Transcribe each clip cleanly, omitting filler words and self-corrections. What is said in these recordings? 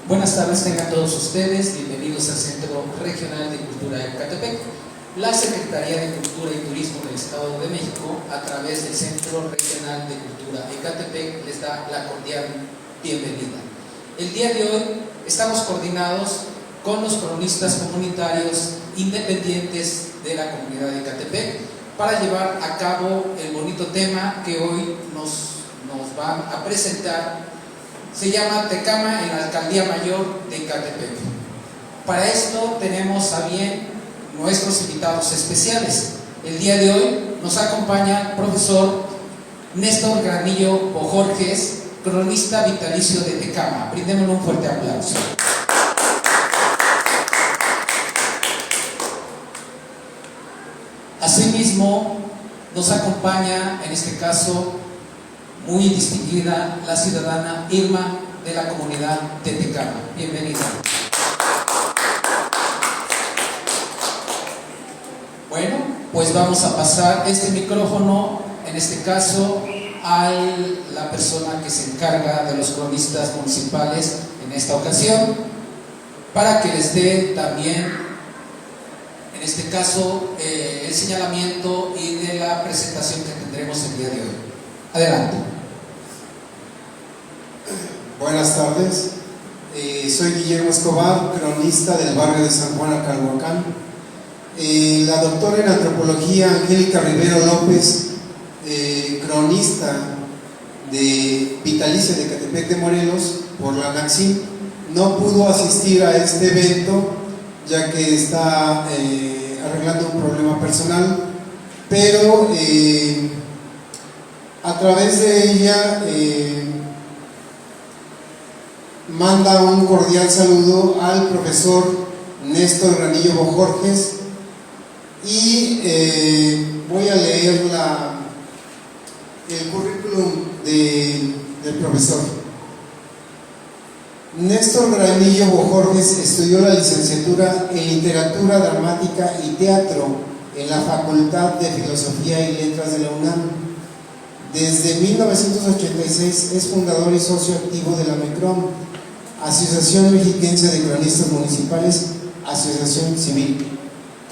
Buenas tardes, tengan todos ustedes, bienvenidos al Centro Regional de Cultura de Ecatepec. La Secretaría de Cultura y Turismo del Estado de México, a través del Centro Regional de Cultura Ecatepec, les da la cordial bienvenida. El día de hoy estamos coordinados con los cronistas comunitarios independientes de la comunidad de Ecatepec para llevar a cabo el bonito tema que hoy nos van a presentar. Se llama Tecama en la Alcaldía Mayor de Ecatepec. Para esto tenemos a bien nuestros invitados especiales. El día de hoy nos acompaña el profesor Néstor Granillo Bojorges, cronista vitalicio de Tecama. Brindémosle un fuerte aplauso. Asimismo, nos acompaña, en este caso, muy distinguida, la ciudadana Irma de la comunidad de Tecama. Bienvenida. Bueno, pues vamos a pasar este micrófono, en este caso, a la persona que se encarga de los cronistas municipales en esta ocasión, para que les dé también, en este caso, el señalamiento y de la presentación que tendremos el día de hoy. Adelante. Buenas tardes, soy Guillermo Escobar, cronista del barrio de San Juan Acalhuacán. La doctora en antropología Angélica Rivero López, cronista de vitalicio de Ecatepec de Morelos por la NACCIM, no pudo asistir a este evento ya que está arreglando un problema personal, pero a través de ella manda un cordial saludo al profesor Néstor Granillo Bojorges y voy a leer el currículum del profesor. Néstor Granillo Bojorges estudió la licenciatura en Literatura Dramática y Teatro en la Facultad de Filosofía y Letras de la UNAM. Desde 1986 es fundador y socio activo de la MECROM, Asociación Mexiquense de Cronistas Municipales, asociación civil.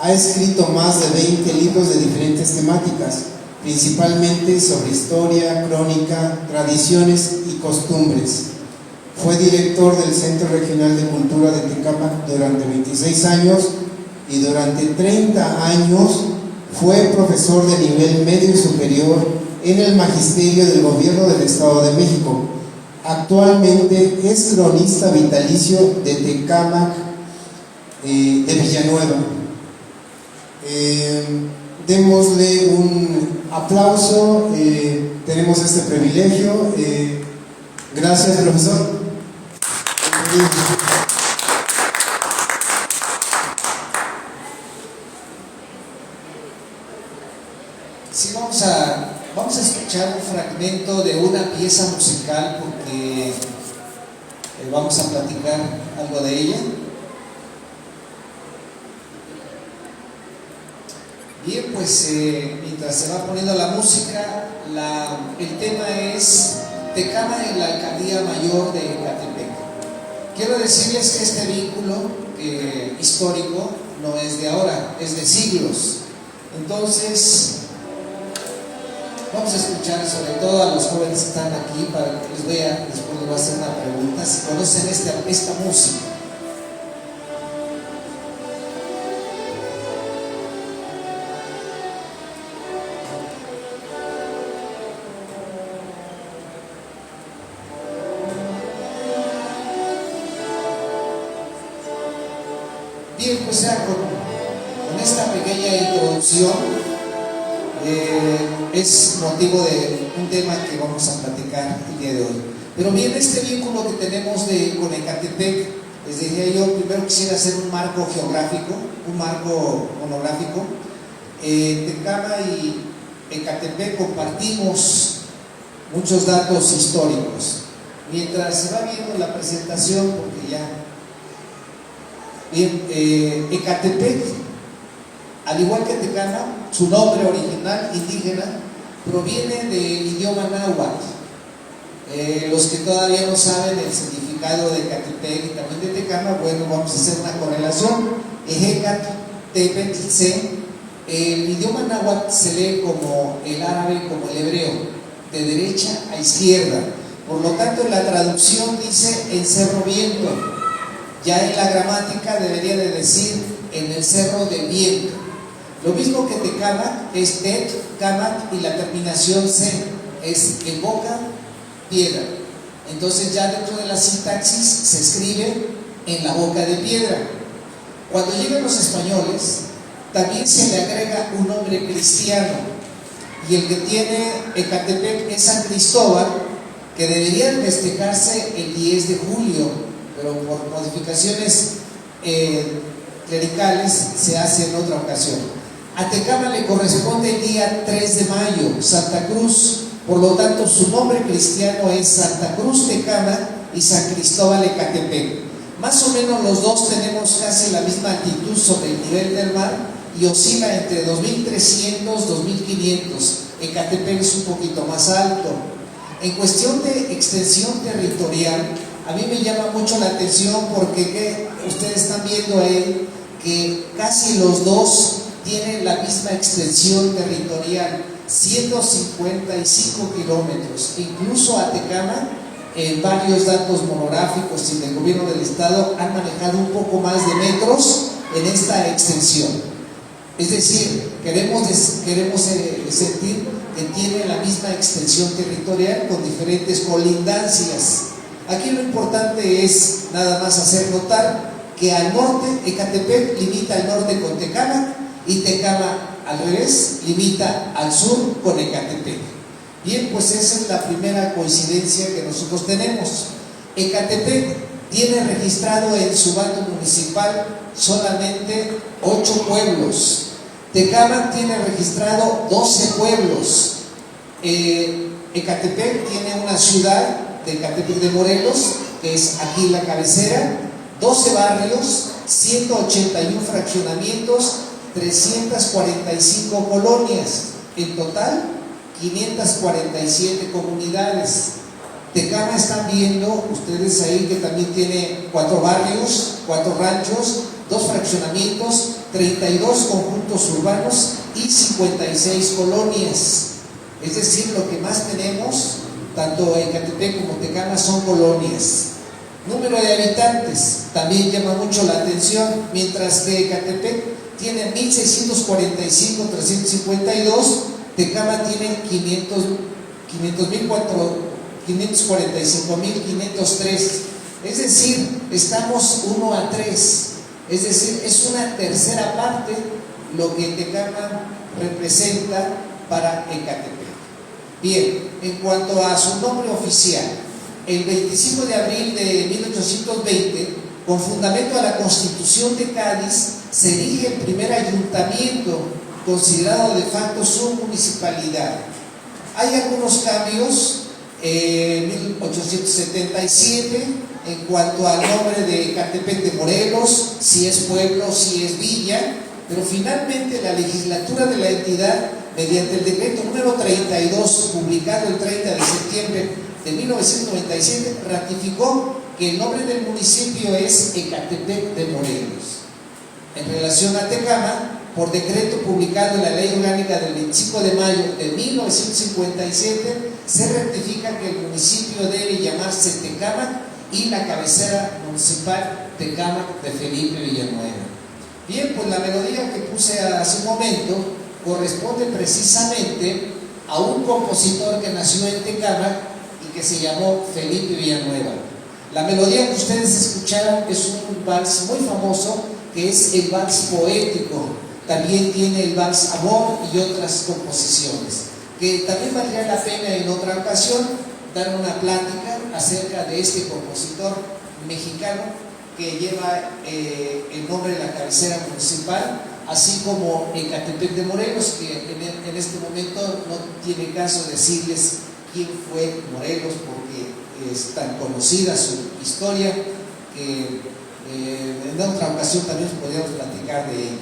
Ha escrito más de 20 libros de diferentes temáticas, principalmente sobre historia, crónica, tradiciones y costumbres. Fue director del Centro Regional de Cultura de Tecama durante 26 años y durante 30 años fue profesor de nivel medio y superior en el Magisterio del Gobierno del Estado de México. Actualmente es cronista vitalicio de Tecama de Villanueva. Démosle un aplauso, tenemos este privilegio. Gracias, profesor. Sí, vamos a escuchar un fragmento de una pieza musical porque vamos a platicar algo de ella. Bien, pues mientras se va poniendo la música, el tema es Tecama en la Alcaldía Mayor de Ecatepec. Quiero decirles que este vínculo histórico no es de ahora, es de siglos. Entonces, vamos a escuchar sobre todo a los jóvenes que están aquí para que les vea, después les voy a hacer una pregunta, si conocen esta música. Bien, pues ya con esta pequeña introducción es motivo de un tema que vamos a platicar el día de hoy. Pero bien, este vínculo que tenemos con Ecatepec, les diría yo, primero quisiera hacer un marco geográfico, un marco monográfico. Tecama y Ecatepec compartimos muchos datos históricos. Mientras se va viendo la presentación, porque ya... Bien, Ecatepec, al igual que Tecama, su nombre original indígena proviene del idioma náhuatl. Los que todavía no saben el significado significado de Ecatepec y también de Tecama, bueno, vamos a hacer una correlación. Ejecatepetl-se, el idioma náhuatl se lee como el árabe, como el hebreo, de derecha a izquierda. Por lo tanto, en la traducción dice en cerro viento. Ya en la gramática debería de decir en el cerro del viento. Lo mismo que Tecama es tet, camat, y la terminación se es en boca, piedra. Entonces ya dentro de la sintaxis se escribe en la boca de piedra. Cuando llegan los españoles, también se le agrega un nombre cristiano, y el que tiene Ecatepec es San Cristóbal, que debería festejarse el 10 de julio, pero por modificaciones clericales se hace en otra ocasión. A Tecama le corresponde el día 3 de mayo, Santa Cruz, por lo tanto su nombre cristiano es Santa Cruz Tecama y San Cristóbal Ecatepec. Más o menos los dos tenemos casi la misma altitud sobre el nivel del mar y oscila entre 2300 y 2500. Ecatepec es un poquito más alto. En cuestión de extensión territorial, a mí me llama mucho la atención porque ustedes están viendo ahí que casi los dos tienen la misma extensión territorial, 155 kilómetros. Incluso a Tecama, en varios datos monográficos y del gobierno del estado han manejado un poco más de metros en esta extensión. Es decir, queremos sentir que tiene la misma extensión territorial con diferentes colindancias. Aquí lo importante es nada más hacer notar que al norte, Ecatepec limita al norte con Tecama, y Tecama al revés, limita al sur con Ecatepec. Bien, pues esa es la primera coincidencia que nosotros tenemos. Ecatepec tiene registrado en su bando municipal solamente 8 pueblos. Tecama tiene registrado 12 pueblos. Ecatepec tiene una ciudad de Ecatepec de Morelos, que es aquí la cabecera, 12 barrios, 181 fraccionamientos, 345 colonias, en total 547 comunidades. Tecama están viendo ustedes ahí que también tiene 4 barrios, 4 ranchos, 2 fraccionamientos, 32 conjuntos urbanos y 56 colonias. Es decir, lo que más tenemos, tanto Ecatepec como Tecama, son colonias. Número de habitantes también llama mucho la atención, mientras que Ecatepec tiene 1645,352, Tecama tiene 545,503. Es decir, estamos 1 a 3. Es decir, es una tercera parte lo que Tecama representa para Ecatepec. Bien, en cuanto a su nombre oficial, el 25 de abril de 1820, con fundamento a la Constitución de Cádiz, se erige el primer ayuntamiento, considerado de facto su municipalidad. Hay algunos cambios en 1877 en cuanto al nombre de Ecatepec de Morelos, si es pueblo, si es villa, pero finalmente la legislatura de la entidad, mediante el decreto número 32, publicado el 30 de septiembre de 1997, ratificó que el nombre del municipio es Ecatepec de Morelos. En relación a Tecama, por decreto publicado en la Ley Orgánica del 25 de mayo de 1957, se rectifica que el municipio debe llamarse Tecámac y la cabecera municipal Tecámac de Felipe Villanueva. Bien, pues la melodía que puse hace un momento corresponde precisamente a un compositor que nació en Tecámac y que se llamó Felipe Villanueva. La melodía que ustedes escucharon es un vals muy famoso, que es el vals poético. También tiene el vals Amor y otras composiciones, que también valdría la pena en otra ocasión dar una plática acerca de este compositor mexicano que lleva el nombre de la cabecera municipal, así como Ecatepec de Morelos, que en este momento no tiene caso decirles quién fue Morelos, porque es tan conocida su historia que en otra ocasión también podríamos platicar de ello.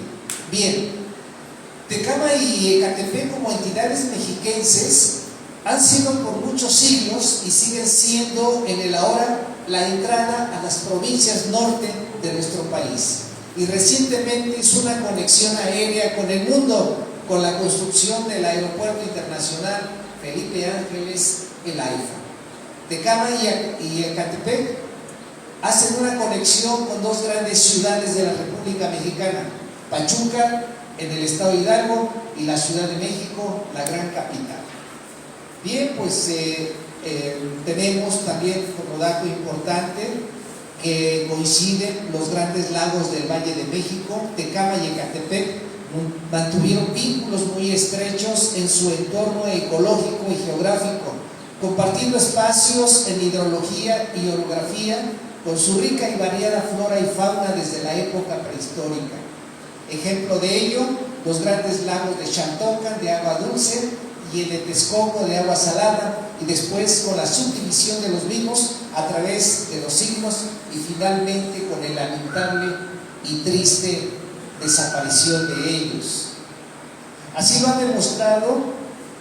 Bien, Tecama y Ecatepec como entidades mexiquenses han sido por muchos siglos y siguen siendo en el ahora la entrada a las provincias norte de nuestro país. Y recientemente hizo una conexión aérea con el mundo con la construcción del Aeropuerto Internacional Felipe Ángeles, el AIFA. Tecama y Ecatepec hacen una conexión con dos grandes ciudades de la República Mexicana, Pachuca, en el estado de Hidalgo, y la Ciudad de México, la gran capital. Bien, pues tenemos también como dato importante que coinciden los grandes lagos del Valle de México. Tecama y Ecatepec mantuvieron vínculos muy estrechos en su entorno ecológico y geográfico, compartiendo espacios en hidrología y orografía con su rica y variada flora y fauna desde la época prehistórica. Ejemplo de ello, los grandes lagos de Xantocan de agua dulce y el de Texcoco de agua salada, y después con la subdivisión de los mismos a través de los siglos y finalmente con el lamentable y triste desaparición de ellos. Así lo han demostrado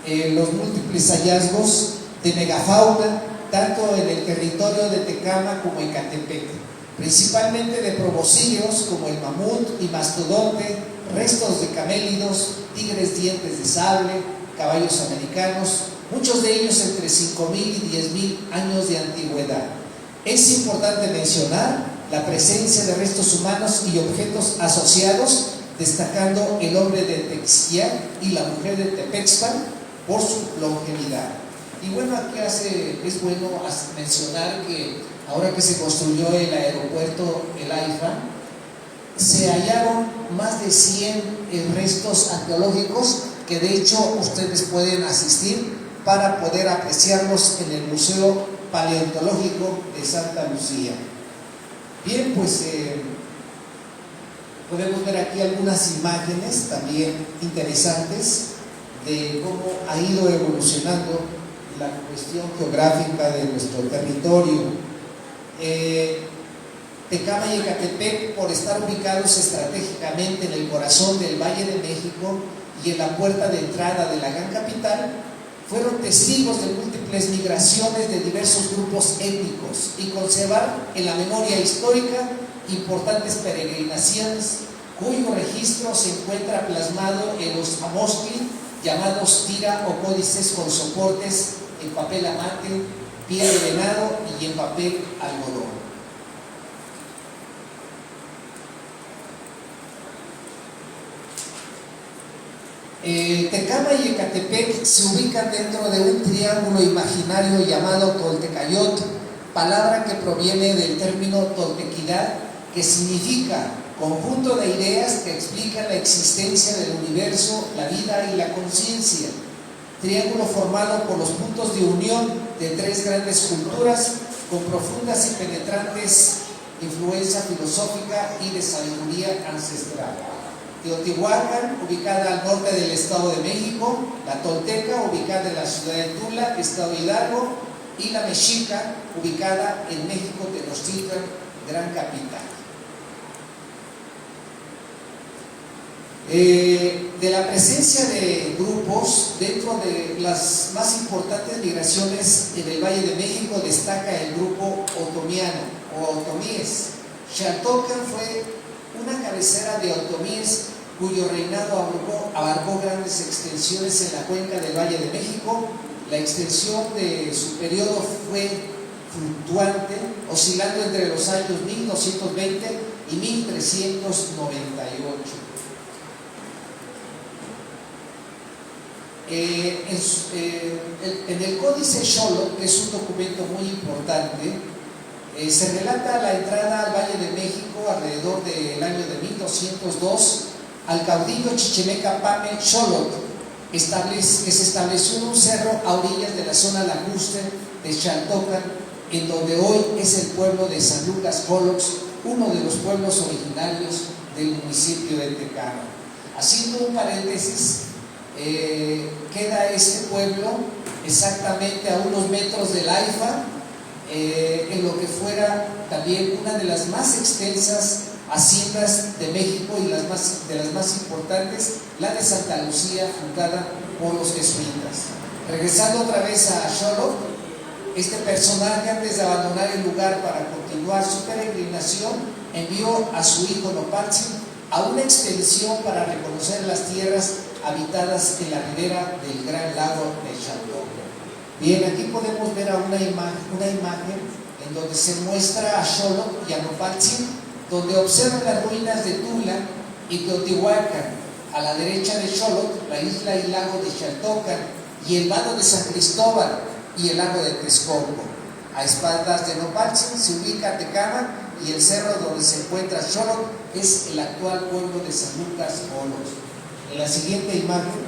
los múltiples hallazgos de megafauna tanto en el territorio de Tecama como en Ecatepec, principalmente de proboscideos como el mamut y mastodonte, restos de camélidos, tigres dientes de sable, caballos americanos, muchos de ellos entre 5.000 y 10.000 años de antigüedad. Es importante mencionar la presencia de restos humanos y objetos asociados, destacando el hombre de Texiac y la mujer de Tepexpan por su longevidad. Y bueno, aquí es bueno mencionar que ahora que se construyó el aeropuerto, el AIFA, se hallaron más de 100 restos arqueológicos que de hecho ustedes pueden asistir para poder apreciarlos en el Museo Paleontológico de Santa Lucía. Bien, pues podemos ver aquí algunas imágenes también interesantes de cómo ha ido evolucionando la cuestión geográfica de nuestro territorio. Tecama y Ecatepec, por estar ubicados estratégicamente en el corazón del Valle de México y en la puerta de entrada de la gran capital, fueron testigos de múltiples migraciones de diversos grupos étnicos y conservar en la memoria histórica importantes peregrinaciones cuyo registro se encuentra plasmado en los amostli llamados tira o códices con soportes en papel amate, piel de venado y en papel algodón. Tecama y Ecatepec se ubican dentro de un triángulo imaginario llamado Toltecayot, palabra que proviene del término toltequidad, que significa conjunto de ideas que explican la existencia del universo, la vida y la conciencia. Triángulo formado por los puntos de unión de tres grandes culturas con profundas y penetrantes influencia filosófica y de sabiduría ancestral. Teotihuacán, ubicada al norte del estado de México; la Tolteca, ubicada en la ciudad de Tula, estado de Hidalgo; y la Mexica, ubicada en México, Tenochtitlan, gran capital. De la presencia de grupos dentro de las más importantes migraciones en el Valle de México destaca el grupo otomiano o otomíes. Xantocan fue una cabecera de otomíes cuyo reinado abarcó grandes extensiones en la cuenca del Valle de México. La extensión de su periodo fue fluctuante, oscilando entre los años 1220 y 1398. En el Códice Xolotl, que es un documento muy importante, se relata la entrada al Valle de México alrededor del año de 1202 al caudillo chichimeca Pame Xolotl, que se estableció en un cerro a orillas de la zona lacustre de Xantocan, en donde hoy es el pueblo de San Lucas Colox, uno de los pueblos originarios del municipio de Tecama. Haciendo un paréntesis, queda este pueblo exactamente a unos metros del AIFA, en lo que fuera también una de las más extensas haciendas de México y de las más importantes, la de Santa Lucía, fundada por los jesuitas. Regresando otra vez a Xolotl, Este personaje, antes de abandonar el lugar para continuar su peregrinación, envió a su hijo Nopaltzin a una expedición para reconocer las tierras habitadas en la ribera del gran lago de Xaltocan. Bien, aquí podemos ver una imagen en donde se muestra a Xolotl y a Nopaltzin, donde observan las ruinas de Tula y Teotihuacán. A la derecha de Xolotl, la isla y lago de Xaltocan, y el vado de San Cristóbal y el lago de Texcoco. A espaldas de Nopaltzin se ubica Tecama, y el cerro donde se encuentra Xolotl es el actual pueblo de San Lucas Olos. En la siguiente imagen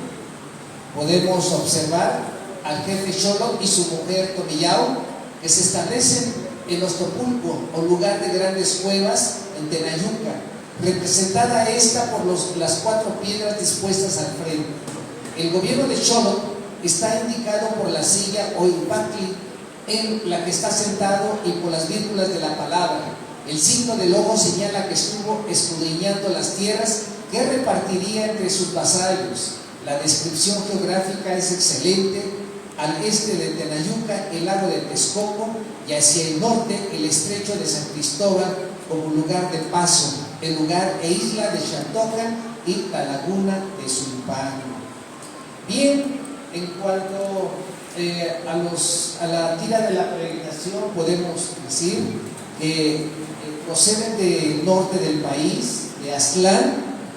podemos observar al jefe Xolotl y su mujer Tomillao, que se establecen en Ostopulco, o lugar de grandes cuevas en Tenayuca, representada esta por las 4 piedras dispuestas al frente. El gobierno de Xolotl está indicado por la silla o impactli en la que está sentado y por las vírgulas de la palabra. El signo del ojo señala que estuvo escudriñando las tierras que repartiría entre sus vasallos. La descripción geográfica es excelente. Al este de Tenayuca, el lago de Texcoco, y hacia el norte, el estrecho de San Cristóbal como lugar de paso, el lugar e isla de Xaltocan y la laguna de Zulpango. Bien, en cuanto a la tira de la peregrinación, podemos decir que proceden del norte del país, de Aztlán,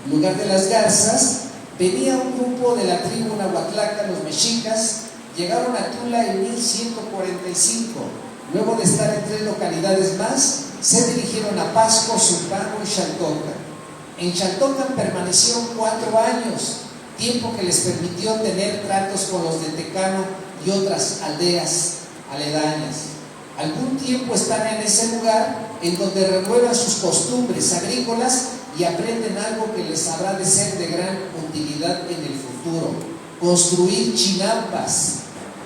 lugar de las garzas. Venía un grupo de la tribu Nahuatlaca, los mexicas, llegaron a Tula en 1145. Luego de estar en 3 localidades más, se dirigieron a Pasco, Zulpango y Xaltocan. En Xaltocan permanecieron 4 años, tiempo que les permitió tener tratos con los de Tecama y otras aldeas aledañas. Algún tiempo están en ese lugar en donde renuevan sus costumbres agrícolas y aprenden algo que les habrá de ser de gran utilidad en el futuro: construir chinampas.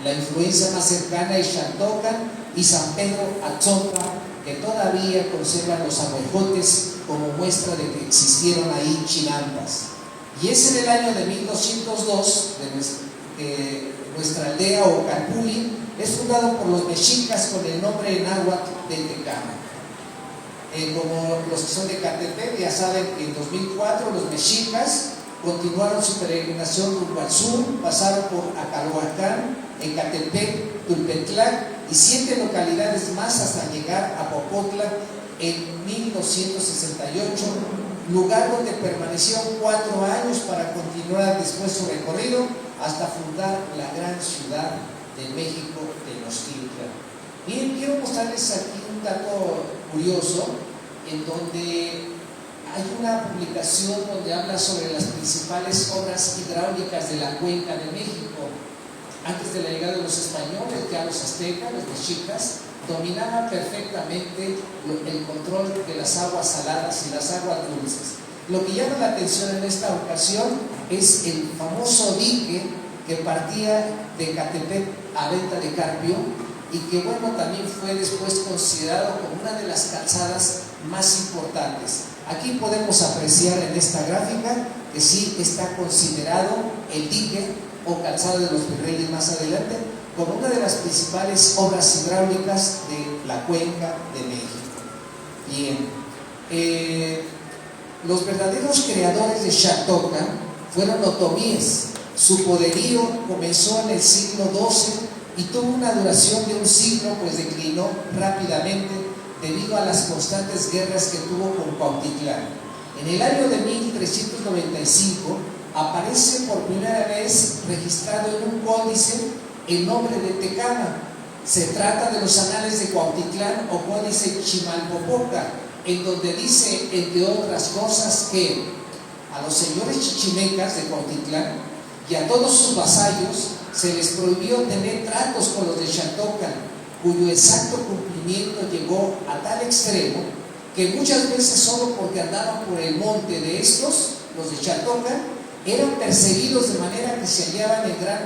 La influencia más cercana es Xaltocan y San Pedro Atzonpa, que todavía conservan los ahuejotes como muestra de que existieron ahí chinampas. Y es en el año de 1202 nuestra aldea o Calpulli es fundado por los mexicas con el nombre en náhuatl de Tecama. Como los que son de Catepec, ya saben que en 2004 los mexicas continuaron su peregrinación rumbo al sur, pasaron por Acaloacán, Ecatepec, Tulpetlac y 7 localidades más hasta llegar a Popotla en 1268, lugar donde permanecieron 4 años para continuar después su recorrido hasta fundar la gran ciudad de México, Tenochtitlan. Bien, quiero mostrarles aquí un dato curioso en donde hay una publicación donde habla sobre las principales obras hidráulicas de la cuenca de México. Antes de la llegada de los españoles, ya los aztecas, los mexicas, dominaban perfectamente el control de las aguas saladas y las aguas dulces. Lo que llama la atención en esta ocasión es el famoso dique que partía de Catepec a Venta de Carpio y que, bueno, también fue después considerado como una de las calzadas más importantes. Aquí podemos apreciar en esta gráfica que sí está considerado el dique o calzada de los virreyes más adelante como una de las principales obras hidráulicas de la cuenca de México. Bien, los verdaderos creadores de Xaltocan fueron otomíes. Su poderío comenzó en el siglo XII y tuvo una duración de un siglo, pues declinó rápidamente debido a las constantes guerras que tuvo con Cuautitlán. En el año de 1395 aparece por primera vez registrado en un códice el nombre de Tecama. Se trata de los anales de Cuautitlán o códice Chimalpopoca, en donde dice, entre otras cosas, que a los señores chichimecas de Cuautitlán y a todos sus vasallos se les prohibió tener tratos con los de Xaltocan, cuyo exacto cumplimiento llegó a tal extremo que muchas veces solo porque andaban por el monte de estos, los de Xaltocan, eran perseguidos de manera que se hallaban en gran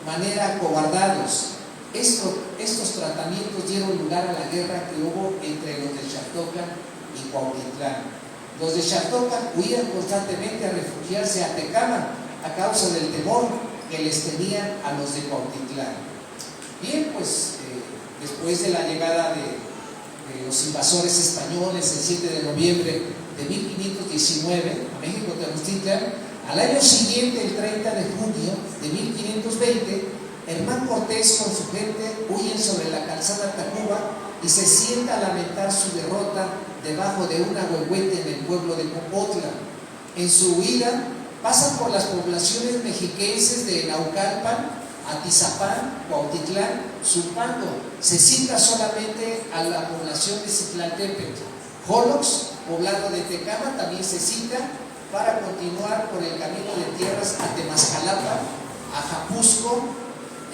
manera acobardados. Estos tratamientos dieron lugar a la guerra que hubo entre los de Xaltocan y Cuautitlán. Los de Xaltocan huían constantemente a refugiarse a Tecama a causa del temor que les tenían a los de Cuautitlán. Bien, pues después de la llegada de los invasores españoles el 7 de noviembre de 1519 a México Tenochtitlan, al año siguiente, el 30 de junio de 1520, Hernán Cortés con su gente huyen sobre la calzada Tacuba y se sienta a lamentar su derrota debajo de un ahuehuete en el pueblo de Popotla. En su huida pasan por las poblaciones mexiquenses de Naucalpan, Atizapán, Cuautitlán, Zumpango. Se cita solamente a la población de Citlaltépetl. Jolox, poblado de Tecama, también se cita para continuar por el camino de tierras a Temascalapa, a Japusco,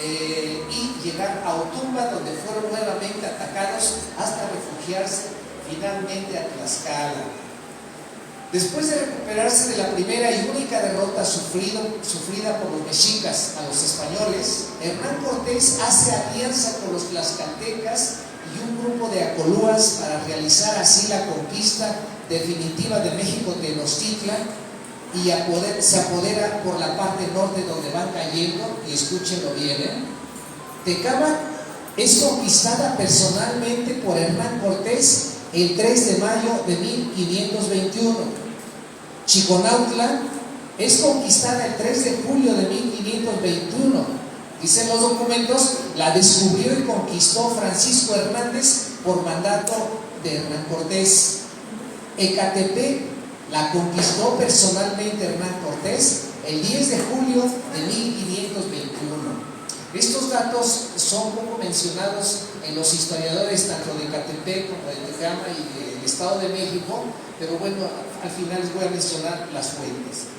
y llegar a Otumba, donde fueron nuevamente atacados hasta refugiarse finalmente a Tlaxcala. Después de recuperarse de la primera y única derrota sufrida por los mexicas a los españoles, Hernán Cortés hace alianza con los tlaxcaltecas y un grupo de acolúas para realizar así la conquista definitiva de México Tenochtitlan, y se apodera por la parte norte donde van cayendo, y escúchenlo bien, Tecama es conquistada personalmente por Hernán Cortés el 3 de mayo de 1521. Chiconautla es conquistada el 3 de julio de 1521. Dicen los documentos, la descubrió y conquistó Francisco Hernández por mandato de Hernán Cortés. Ecatepec la conquistó personalmente Hernán Cortés el 10 de julio de 1521. Estos datos son poco mencionados en los historiadores tanto de Ecatepec como de Tecama y del Estado de México, pero bueno, al final les voy a mencionar las fuentes.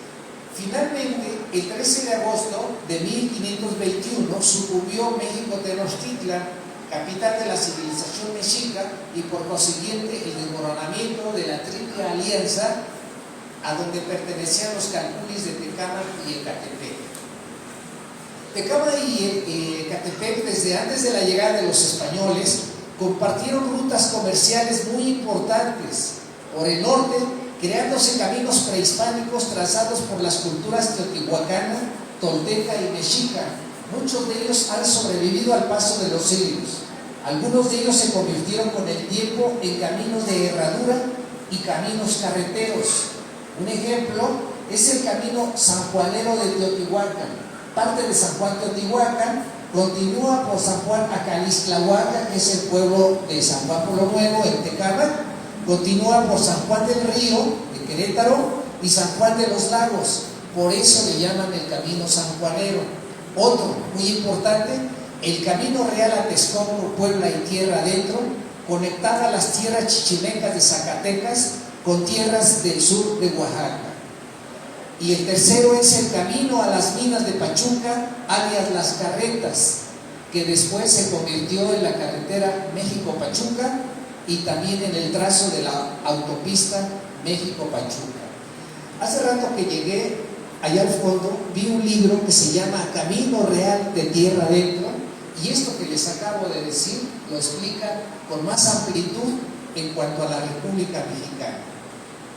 Finalmente, el 13 de agosto de 1521 sucumbió México Tenochtitlan, capital de la civilización mexica, y por consiguiente el desmoronamiento de la Triple Alianza, a donde pertenecían los calpulis de Tecama y Ecatepec. Tecama y Ecatepec, desde antes de la llegada de los españoles, compartieron rutas comerciales muy importantes por el norte, creándose caminos prehispánicos trazados por las culturas teotihuacana, tolteca y mexica. Muchos de ellos han sobrevivido al paso de los siglos. Algunos de ellos se convirtieron con el tiempo en caminos de herradura y caminos carreteros. Un ejemplo es el camino sanjuanero de Teotihuacán. Parte de San Juan Teotihuacán continúa por San Juan a Calixtlahuaca, que es el pueblo de San Juan Pueblo Nuevo en Tecama, continúa por San Juan del Río de Querétaro y San Juan de los Lagos. Por eso le llaman el camino sanjuanero. Otro muy importante, el camino real a Texcoco, Puebla y tierra adentro, conectaba las tierras chichimecas de Zacatecas con tierras del sur de Oaxaca. Y el tercero es el camino a las minas de Pachuca, alias Las Carretas, que después se convirtió en la carretera México-Pachuca y también en el trazo de la autopista México-Pachuca. Hace rato que llegué allá al fondo, vi un libro que se llama Camino Real de Tierra Adentro, y esto que les acabo de decir lo explica con más amplitud en cuanto a la República Mexicana.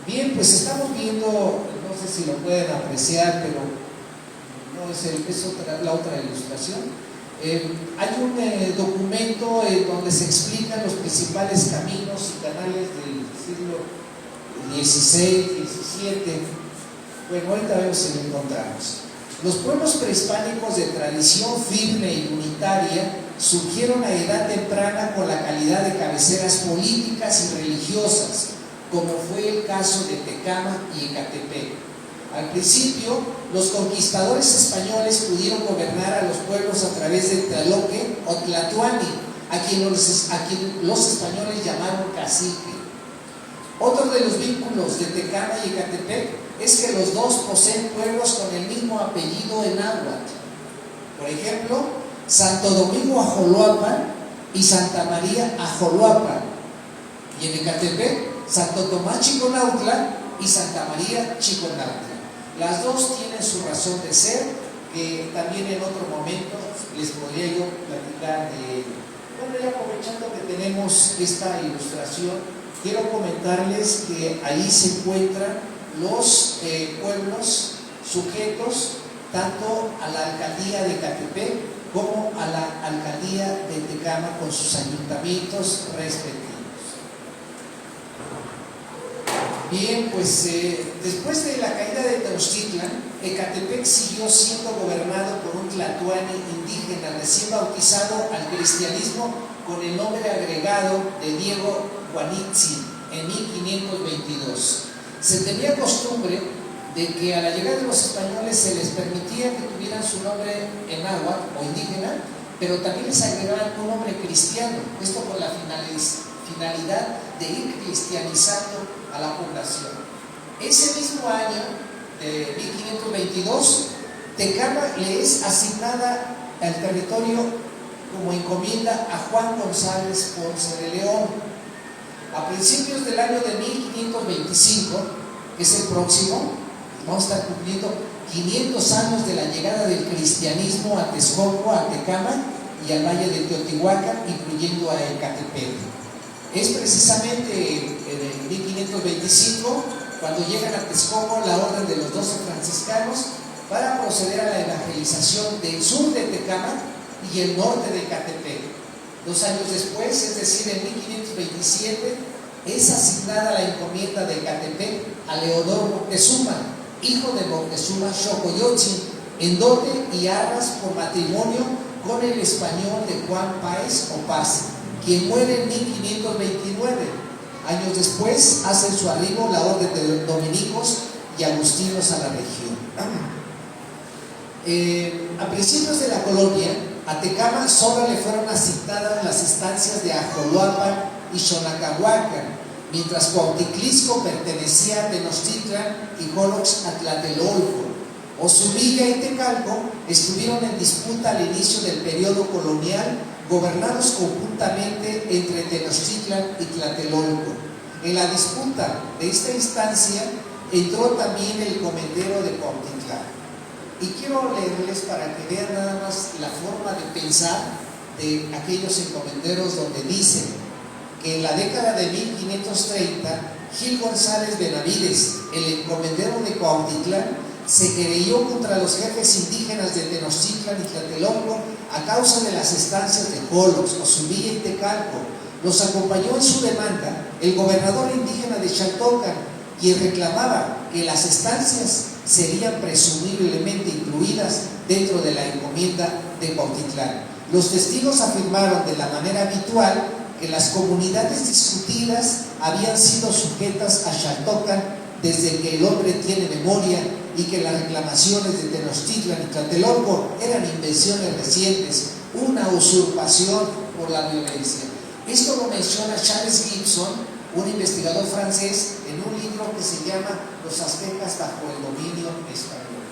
Bien, pues estamos viendo, no sé si lo pueden apreciar, pero no es la otra ilustración. Hay un documento donde se explican los principales caminos y canales del siglo XVI, XVII. Bueno, ahorita vemos si lo encontramos. Los pueblos prehispánicos de tradición firme y unitaria surgieron a edad temprana con la calidad de cabeceras políticas y religiosas, como fue el caso de Tecama y Ecatepec. Al principio, los conquistadores españoles pudieron gobernar a los pueblos a través de Tlaloque o Tlatoani, a quien los españoles llamaron cacique. Otro de los vínculos de Tecama y Ecatepec es que los dos poseen pueblos con el mismo apellido en náhuatl. Por ejemplo, Santo Domingo Ajoloapan y Santa María Ajoloapan. Y en Ecatepec, Santo Tomás Chiconautla y Santa María Chiconautla. Las dos tienen su razón de ser, que también en otro momento les podría yo platicar de ello. Bueno, ya aprovechando que tenemos esta ilustración, quiero comentarles que ahí se encuentran los pueblos sujetos tanto a la alcaldía de Ecatepec como a la alcaldía de Tecama con sus ayuntamientos respectivos. Bien, pues después de la caída de Tenochtitlan, Ecatepec siguió siendo gobernado por un tlatoani indígena recién bautizado al cristianismo con el nombre agregado de Diego Guanitzin en 1522. Se tenía costumbre de que a la llegada de los españoles se les permitía que tuvieran su nombre en náhuatl o indígena, pero también les agregaban un nombre cristiano, esto con la finalidad de ir cristianizando a la población. Ese mismo año de 1522, Tecama le es asignada al territorio como encomienda a Juan González Ponce de León. A principios del año de 1525, que es el próximo, vamos a estar cumpliendo 500 años de la llegada del cristianismo a Texcoco, a Tecama y al Valle de Teotihuacán, incluyendo a Ecatepec. Es precisamente en 1525 cuando llegan a Texcoco la orden de los 12 franciscanos para proceder a la evangelización del sur de Tecama y el norte de Ecatepec. 2 años después, es decir, en 1527, es asignada la encomienda de Ecatepec a Leodoro Moctezuma, hijo de Moctezuma Xocoyotzin, en dote y arras por matrimonio con el español de Juan Páez o Paz, quien muere en 1529. Años después hacen su arribo la orden de dominicos y agustinos a la región. A principios de la colonia, a Tecama solo le fueron asignadas las estancias de Ajoloapan y Xonacahuacan, mientras Cuauhticlisco pertenecía a Tenochtitlan y Jolox a Tlatelolco. Ozumilla y Tecalco estuvieron en disputa al inicio del periodo colonial, gobernados conjuntamente entre Tenochtitlan y Tlatelolco. En la disputa de esta instancia entró también el comendero de Cuautitlán. Y quiero leerles para que vean nada más la forma de pensar de aquellos encomenderos, donde dicen que en la década de 1530, Gil González Benavides, el encomendero de Cuautitlán, se querelló contra los jefes indígenas de Tenochtitlan y Tlatelolco a causa de las estancias de Jolox, Ozumilla y Tecalco. Los acompañó en su demanda el gobernador indígena de Xaltocan, quien reclamaba que las estancias serían presumiblemente incluidas dentro de la encomienda de Cuautitlán. Los testigos afirmaron de la manera habitual que las comunidades discutidas habían sido sujetas a Xaltocan desde que el hombre tiene memoria, y que las reclamaciones de Tenochtitlan y Tlatelolco eran invenciones recientes, una usurpación por la violencia. Esto lo menciona Charles Gibson, un investigador francés, en un libro que se llama Los aztecas bajo el dominio español.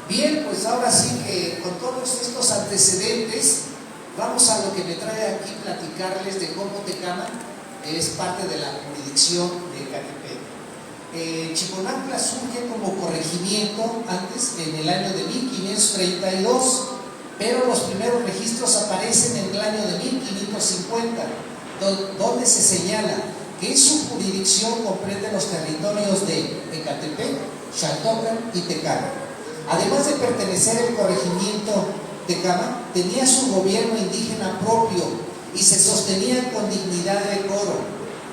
Bien, pues ahora sí que con todos estos antecedentes, vamos a lo que me trae aquí platicarles de cómo Tecama es parte de la jurisdicción de Ecatepec. Chiconautla surge como corregimiento antes, en el año de 1532, pero los primeros registros aparecen en el año de 1550, donde se señala que su jurisdicción comprende los territorios de Ecatepec, Xaltocan y Tecama. Además de pertenecer al corregimiento Tecama, tenía su gobierno indígena propio y se sostenía con dignidad de decoro.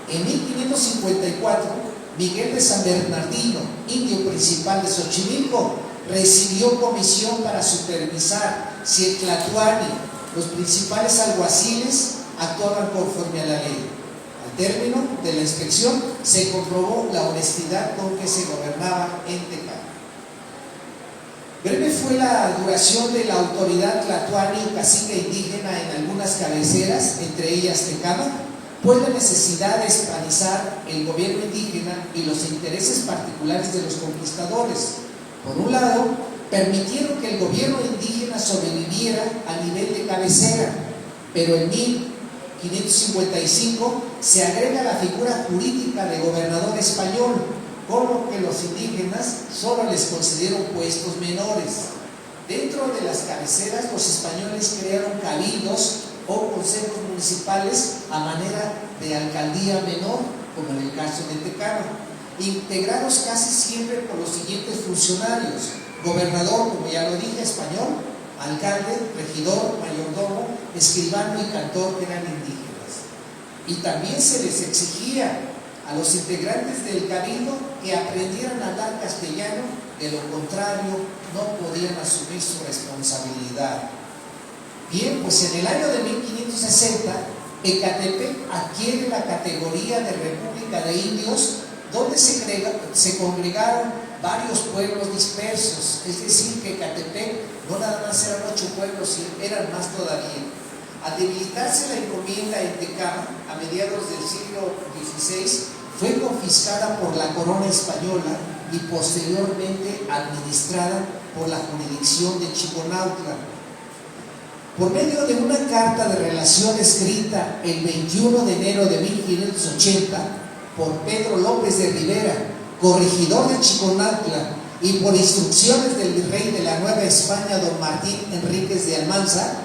En 1554, Miguel de San Bernardino, indio principal de Xochimilco, recibió comisión para supervisar si el tlatoani, los principales alguaciles, actuaban conforme a la ley. Al término de la inspección se comprobó la honestidad con que se gobernaba en Tecama. Breve fue la duración de la autoridad tlatoani cacique indígena en algunas cabeceras, entre ellas Tecama, pues la necesidad de hispanizar el gobierno indígena y los intereses particulares de los conquistadores. Por un lado, permitieron que el gobierno indígena sobreviviera a nivel de cabecera, pero en 1555 se agrega la figura jurídica de gobernador español, con lo que los indígenas solo les concedieron puestos menores. Dentro de las cabeceras, los españoles crearon cabildos o consejos municipales a manera de alcaldía menor, como en el caso de Tecama, integrados casi siempre por los siguientes funcionarios: gobernador, como ya lo dije, español, alcalde, regidor, mayordomo, escribano y cantor, que eran indígenas. Y también se les exigía a los integrantes del cabildo que aprendieran a hablar castellano, de lo contrario no podían asumir su responsabilidad. Bien, pues en el año de 1560 Ecatepec adquiere la categoría de República de Indios, donde se congregaron varios pueblos dispersos. Es decir, que Ecatepec no nada más eran 8 pueblos, eran más todavía. Al debilitarse la encomienda en Tecama a mediados del siglo XVI, fue confiscada por la corona española y posteriormente administrada por la jurisdicción de Chiconautla. Por medio de una carta de relación escrita el 21 de enero de 1580 por Pedro López de Rivera, corregidor de Chiconautla, y por instrucciones del virrey de la Nueva España, don Martín Enríquez de Almanza,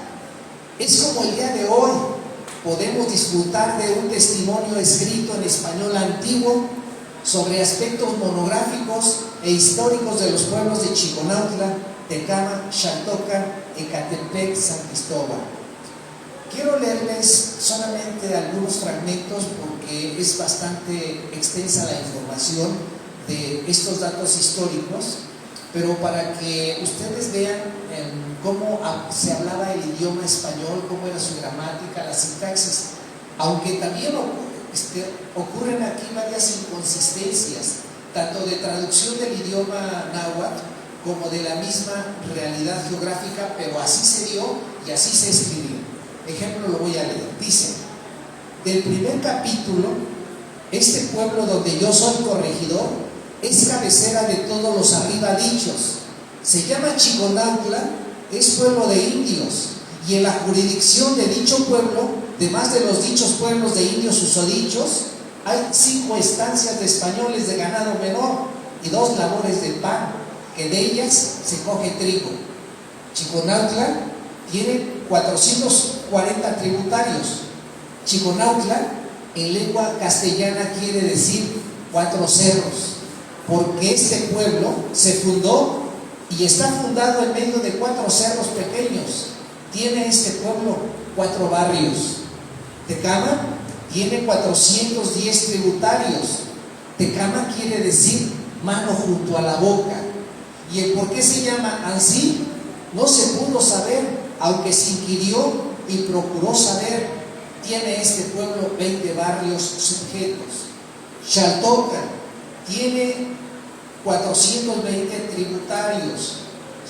es como el día de hoy podemos disfrutar de un testimonio escrito en español antiguo sobre aspectos monográficos e históricos de los pueblos de Chiconautla, Tecama, Xaltocan, Ecatepec, San Cristóbal. Quiero leerles solamente algunos fragmentos porque es bastante extensa la información de estos datos históricos, pero para que ustedes vean cómo se hablaba el idioma español, cómo era su gramática, la sintaxis, aunque también ocurren aquí varias inconsistencias, tanto de traducción del idioma náhuatl como de la misma realidad geográfica, pero así se dio y así se escribió. Ejemplo, lo voy a leer. Dice, del primer capítulo, este pueblo donde yo soy corregidor es cabecera de todos los arriba dichos. Se llama Chiconautla, es pueblo de indios, y en la jurisdicción de dicho pueblo, además de los dichos pueblos de indios susodichos, hay 5 estancias de españoles de ganado menor y 2 labores de pan, que de ellas se coge trigo. Chiconautla tiene 440 tributarios. Chiconautla en lengua castellana quiere decir 4 cerros, porque este pueblo se fundó y está fundado en medio de 4 cerros pequeños. Tiene este pueblo 4 barrios. Tecama tiene 410 tributarios. Tecama quiere decir mano junto a la boca. Y el por qué se llama así no se pudo saber, aunque se inquirió y procuró saber. Tiene este pueblo 20 barrios sujetos. Xaltocan tiene 420 tributarios.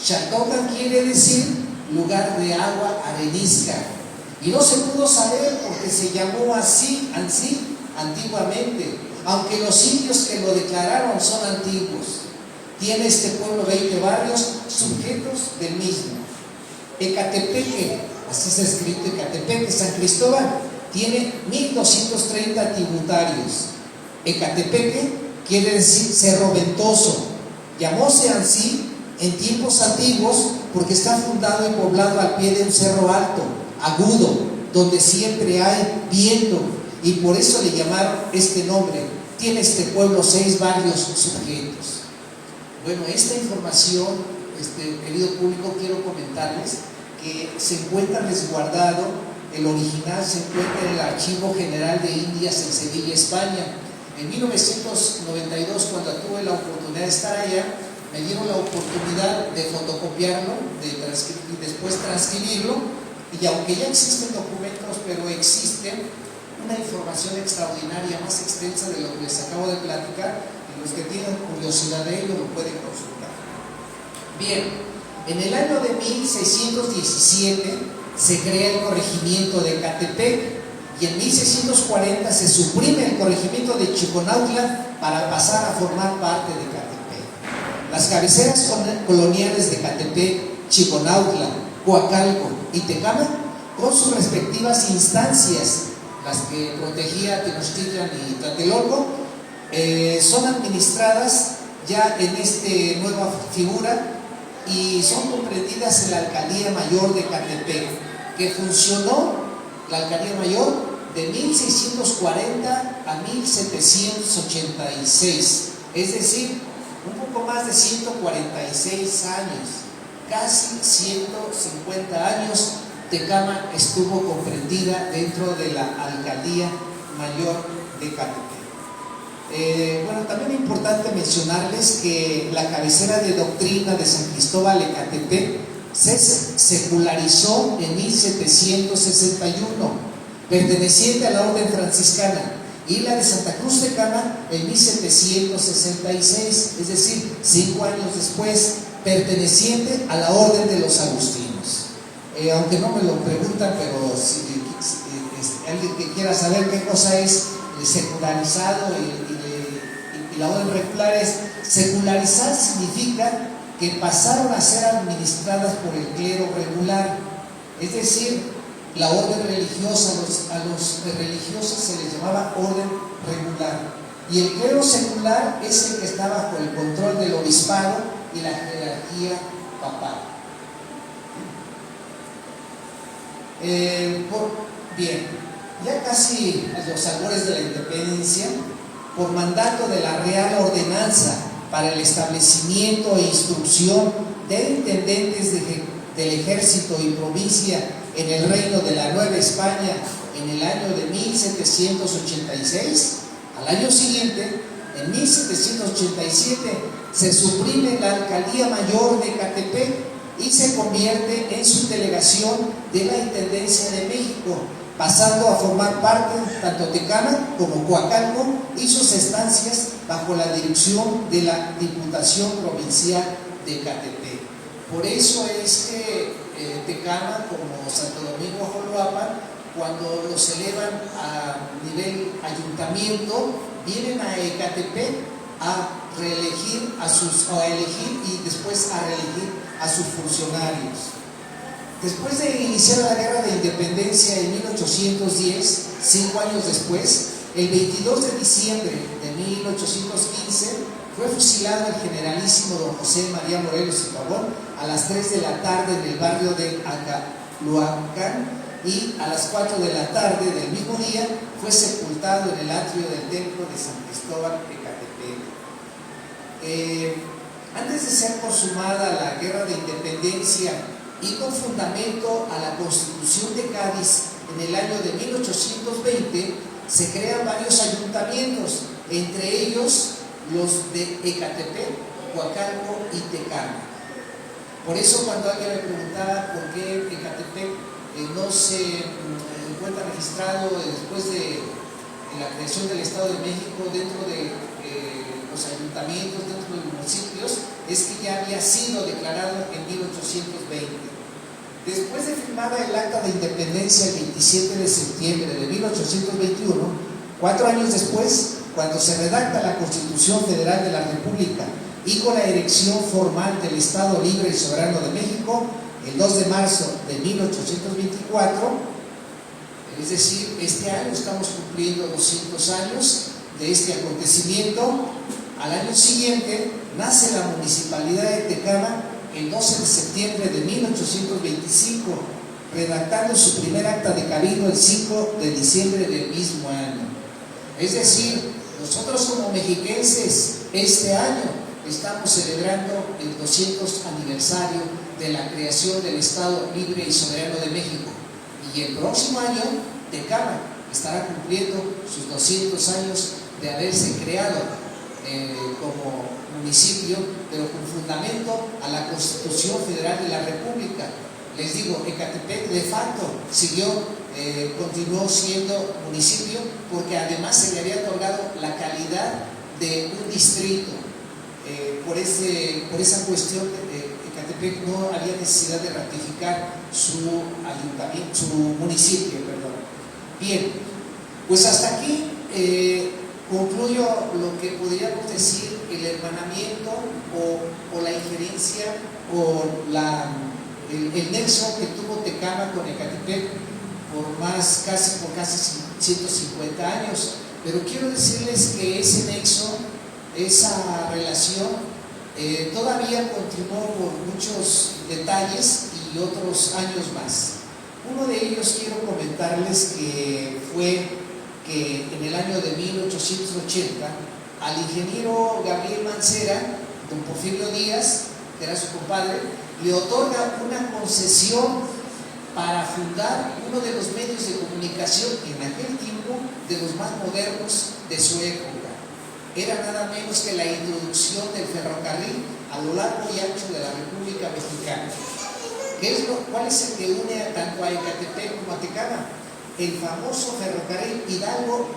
Xaltocan quiere decir lugar de agua arenisca, y no se pudo saber porque se llamó así antiguamente, aunque los indios que lo declararon son antiguos. Tiene este pueblo 20 barrios sujetos del mismo. Ecatepeque, así se ha escrito Ecatepeque, San Cristóbal, tiene 1230 tributarios. Ecatepeque quiere decir cerro ventoso. Llamóse así en tiempos antiguos porque está fundado y poblado al pie de un cerro alto, agudo, donde siempre hay viento, y por eso le llamaron este nombre. Tiene este pueblo 6 barrios sujetos. Bueno, esta información, querido público, quiero comentarles que se encuentra resguardado, el original se encuentra en el Archivo General de Indias en Sevilla, España. En 1992, cuando tuve la oportunidad de estar allá, me dieron la oportunidad de fotocopiarlo y después transcribirlo, y aunque ya existen documentos, pero existe una información extraordinaria, más extensa de lo que les acabo de platicar, y los que tienen curiosidad de ello lo pueden consultar. Bien, en el año de 1617 se crea el corregimiento de Ecatepec, y en 1640 se suprime el corregimiento de Chiconautla para pasar a formar parte de Ecatepec. Las cabeceras coloniales de Ecatepec, Chiconautla, Coacalco y Tecama, con sus respectivas instancias, las que protegía Tenochtitlan y Tlatelolco, son administradas ya en esta nueva figura y son comprendidas en la Alcaldía Mayor de Ecatepec, que funcionó, la Alcaldía Mayor, de 1640 a 1786, es decir, un poco más de 146 años. casi 150 años, Tecama estuvo comprendida dentro de la Alcaldía Mayor de Catepec. Bueno, también es importante mencionarles que la cabecera de doctrina de San Cristóbal de Catepec se secularizó en 1761, perteneciente a la orden franciscana, y la de Santa Cruz de Cama en 1766, es decir, 5 años después, perteneciente a la orden de los agustinos. Aunque no me lo preguntan, pero si alguien que quiera saber qué cosa es secularizado y la orden regular, es secularizar significa que pasaron a ser administradas por el clero regular, es decir, la orden religiosa. A los religiosos se les llamaba orden regular, y el clero secular es el que está bajo el control del obispado y la jerarquía papal. Bien, ya casi a los albores de la independencia, por mandato de la Real Ordenanza para el establecimiento e instrucción de intendentes del ejército y provincia en el reino de la Nueva España en el año de 1786, al año siguiente, en 1787, se suprime la Alcaldía Mayor de Catepec y se convierte en subdelegación de la Intendencia de México, pasando a formar parte tanto Tecama como Coacalco y sus estancias bajo la dirección de la Diputación Provincial de Catepec. Por eso es que Tecama, como Santo Domingo Joloapan, cuando los elevan a nivel ayuntamiento, vienen a Ecatepec a elegir y después a reelegir a sus funcionarios. Después de iniciar la Guerra de Independencia en 1810, 5 años después, el 22 de diciembre de 1815, fue fusilado el generalísimo don José María Morelos y Pavón a las 3 de la tarde en el barrio de Acaloapan, y a las 4 de la tarde del mismo día fue sepultado en el atrio del templo de San Cristóbal de Catepec. Antes de ser consumada la Guerra de Independencia y con fundamento a la Constitución de Cádiz en el año de 1820, se crean varios ayuntamientos, entre ellos los de Ecatepec, Coacalco y Tecama. Por eso, cuando alguien me preguntaba por qué Ecatepec no se encuentra registrado después de la creación del Estado de México dentro de los ayuntamientos, dentro de los municipios, es que ya había sido declarado en 1820. Después de firmada el Acta de Independencia el 27 de septiembre de 1821, 4 años después, cuando se redacta la Constitución Federal de la República y con la erección formal del Estado Libre y Soberano de México, el 2 de marzo de 1824, es decir, este año estamos cumpliendo 200 años de este acontecimiento. Al año siguiente nace la Municipalidad de Tecama el 12 de septiembre de 1825, redactando su primer acta de cabildo el 5 de diciembre del mismo año. Es decir, nosotros como mexiquenses este año estamos celebrando el 200 aniversario de la creación del Estado Libre y Soberano de México, y el próximo año Tecama estará cumpliendo sus 200 años de haberse creado como municipio, pero con fundamento a la Constitución Federal de la República. Les digo, Ecatepec de facto continuó siendo municipio, porque además se le había otorgado la calidad de un distrito. Por esa cuestión, Ecatepec no había necesidad de ratificar su ayuntamiento, su municipio, perdón. Bien, pues hasta aquí concluyo lo que podríamos decir el hermanamiento o la injerencia o el nexo que tuvo Tecama con Ecatepec por casi 150 años. Pero quiero decirles que ese nexo, esa relación, todavía continuó por muchos detalles y otros años más. Uno de ellos quiero comentarles que fue que en el año de 1880 al ingeniero Gabriel Mancera, don Porfirio Díaz, que era su compadre, le otorga una concesión para fundar uno de los medios de comunicación en aquel tiempo de los más modernos de su época. Era nada menos que la introducción del ferrocarril a lo largo y ancho de la República Mexicana. ¿Cuál es el que une tanto a Ecatepec como a Tecama? El famoso ferrocarril Hidalgo,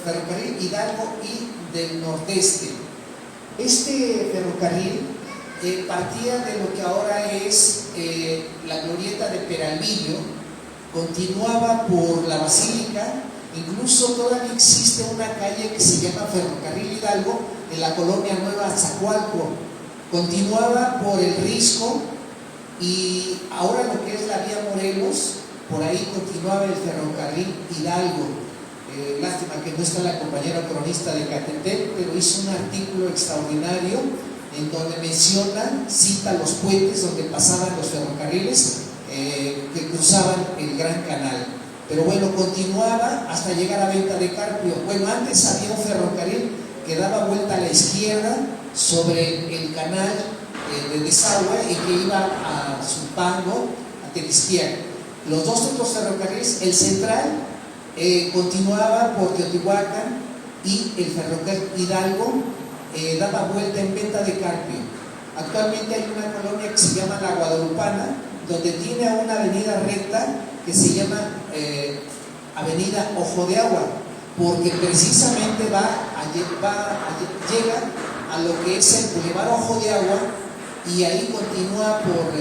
ferrocarril Hidalgo y del Nordeste. Este ferrocarril partía de lo que ahora es la glorieta de Peralvillo, continuaba por la Basílica, incluso todavía existe una calle que se llama Ferrocarril Hidalgo en la colonia Nueva Zacualco, continuaba por el Risco y ahora lo que es la vía Morelos, por ahí continuaba el Ferrocarril Hidalgo. Lástima que no está la compañera cronista de Ecatepec, pero hizo un artículo extraordinario en donde menciona, cita los puentes donde pasaban los ferrocarriles que cruzaban el Gran Canal. Pero bueno, continuaba hasta llegar a Venta de Carpio. Bueno, antes había un ferrocarril que daba vuelta a la izquierda sobre el canal de desagüe y que iba a Zumpango, a Tequisquiac. Los dos otros ferrocarriles, el central continuaba por Teotihuacán y el ferrocarril Hidalgo daba vuelta en Venta de Carpio. Actualmente hay una colonia que se llama La Guadalupana, donde tiene una avenida recta que se llama Avenida Ojo de Agua, porque precisamente llega a lo que es el Boulevard Ojo de Agua y ahí continuaba por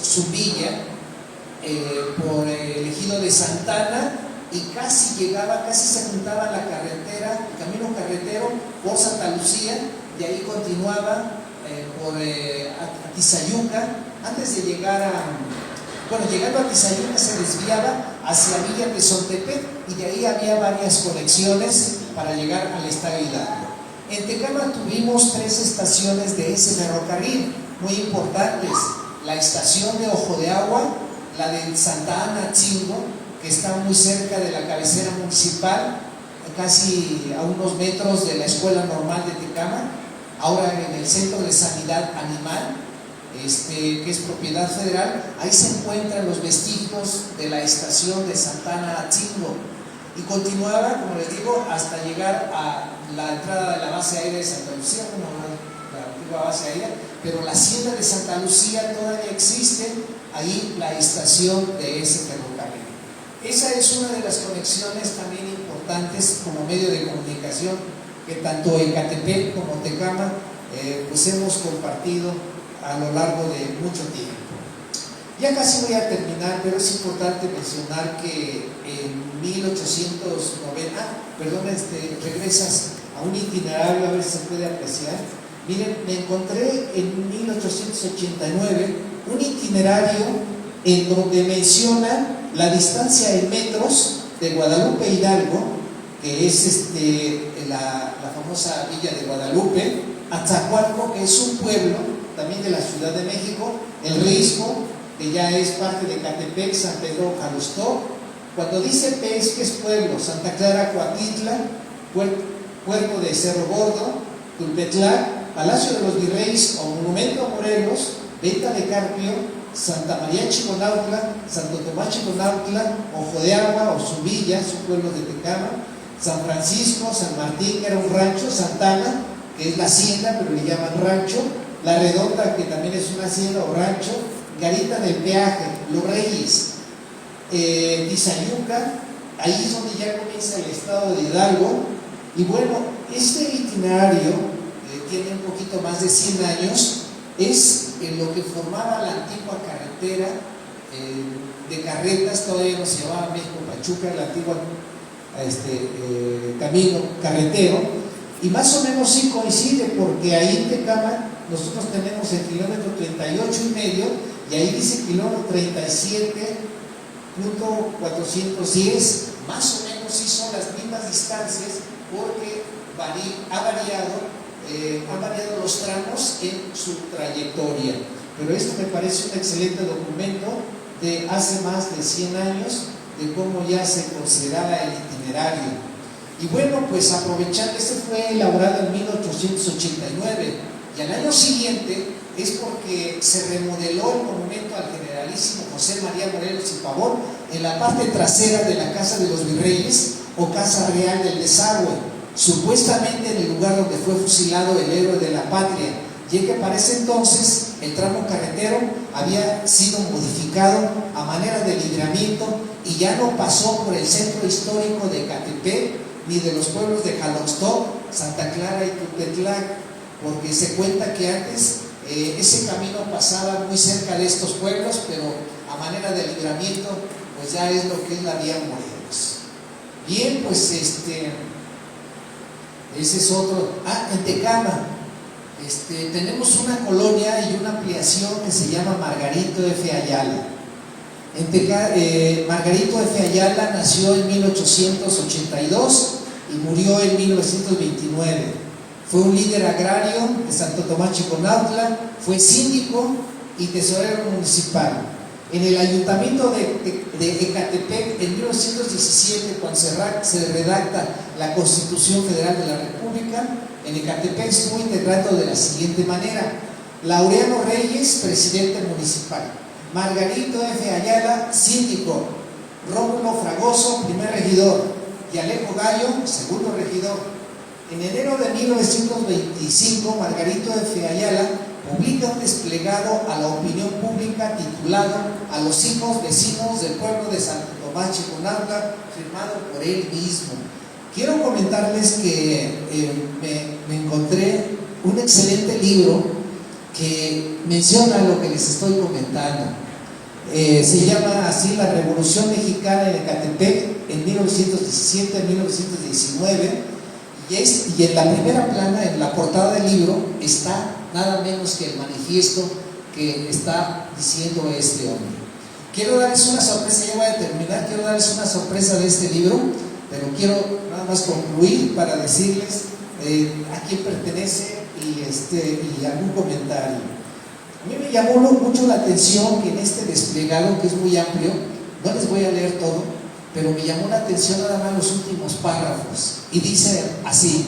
Zumbilla, por el ejido de Santana y casi se juntaba la carretera, el camino carretero por Santa Lucía, y ahí continuaba por Atizayuca. Antes de llegar llegando a Atizayuca se desviaba hacia Villa Tezontepec y de ahí había varias conexiones para llegar al Estadio Hidalgo. En Tecama tuvimos 3 estaciones de ese ferrocarril muy importantes: la estación de Ojo de Agua, la de Santa Ana Chingo, que está muy cerca de la cabecera municipal, casi a unos metros de la Escuela Normal de Tecama, ahora en el Centro de Sanidad Animal, que es propiedad federal. Ahí se encuentran los vestigios de la estación de Santa Ana Chingo y continuaba, como les digo, hasta llegar a la entrada de la base aérea de Santa Lucía, la antigua base aérea, pero la hacienda de Santa Lucía todavía existe, ahí la estación de ese ferrocarril. Esa es una de las conexiones también importantes como medio de comunicación que tanto Ecatepec como Tecama pues hemos compartido a lo largo de mucho tiempo. Ya casi voy a terminar, pero es importante mencionar que en 1890, regresas a un itinerario, a ver si se puede apreciar. Miren, me encontré en 1889 un itinerario en donde menciona la distancia en metros de Guadalupe Hidalgo, que es la famosa villa de Guadalupe, a Zacualco, que es un pueblo también de la Ciudad de México, el Risco, que ya es parte de Ecatepec, San Pedro Jalustó. Cuando dice P es que es pueblo: Santa Clara, Coatitla, Puerto de Cerro Gordo, Tulpetlac, Palacio de los Virreyes o Monumento a Morelos, Venta de Carpio, Santa María Chiconautla, Santo Tomás Chiconautla, Ojo de Agua o Zumbilla, son pueblos de Tecama, San Francisco, San Martín, que era un rancho, Santana, que es la hacienda, pero le llaman rancho, La Redonda, que también es una hacienda o rancho, Garita del Peaje, Los Reyes, Tizayuca, ahí es donde ya comienza el estado de Hidalgo. Y bueno, este itinerario tiene un poquito más de 100 años, es lo que formaba la antigua carretera de carretas, todavía no se llamaba México-Pachuca, la antigua camino carretero, y más o menos sí coincide, porque ahí en Tecama nosotros tenemos el kilómetro 38,5 y ahí dice kilómetro 37.410, más o menos sí son las mismas distancias, porque han variado los tramos en su trayectoria. Pero esto me parece un excelente documento de hace más de 100 años, de cómo ya se consideraba el itinerario. Y bueno, pues aprovechando, este fue elaborado en 1889, Y al año siguiente es porque se remodeló el monumento al generalísimo José María Morelos y Pavón en la parte trasera de la Casa de los Virreyes o Casa Real del Desagüe, supuestamente en el lugar donde fue fusilado el héroe de la patria, ya que para ese entonces el tramo carretero había sido modificado a manera de libramiento y ya no pasó por el centro histórico de Ecatepec ni de los pueblos de Jalostoc, Santa Clara y Tultepec, porque se cuenta que antes ese camino pasaba muy cerca de estos pueblos, pero a manera de libramiento pues ya es lo que es la vía Morelos. Bien, pues ese es otro. En Tecama tenemos una colonia y una ampliación que se llama Margarito F. Ayala. Margarito F. Ayala nació en 1882 y murió en 1929. Fue un líder agrario de Santo Tomás Chiconautla, fue síndico y tesorero municipal. En el ayuntamiento de Ecatepec, en 1917, cuando se redacta la Constitución Federal de la República, en Ecatepec estuvo integrado de la siguiente manera: Laureano Reyes, presidente municipal; Margarito F. Ayala, síndico; Rómulo Fragoso, primer regidor; y Alejo Gallo, segundo regidor. En enero de 1925, Margarito F. Ayala publica un desplegado a la opinión pública titulado "A los hijos vecinos del pueblo de Santo Tomás Chiconautla", firmado por él mismo. Quiero comentarles que me encontré un excelente libro que menciona lo que les estoy comentando. Se llama así La Revolución Mexicana en Ecatepec en 1917-1919. Y en la primera plana, en la portada del libro, está nada menos que el manifiesto que está diciendo este hombre. Quiero darles una sorpresa, ya voy a terminar, quiero darles una sorpresa de este libro, pero quiero nada más concluir para decirles a quién pertenece y algún comentario. A mí me llamó mucho la atención que en este desplegado, que es muy amplio, no les voy a leer todo, pero me llamó la atención nada más los últimos párrafos, y dice así: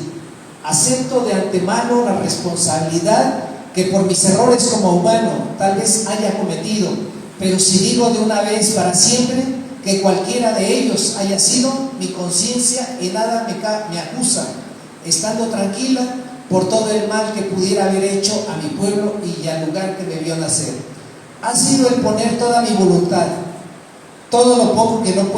acepto de antemano la responsabilidad que por mis errores como humano tal vez haya cometido, pero si digo de una vez para siempre que cualquiera de ellos haya sido, mi conciencia en nada me acusa, estando tranquila por todo el mal que pudiera haber hecho a mi pueblo y al lugar que me vio nacer. Ha sido el poner toda mi voluntad, todo lo poco que no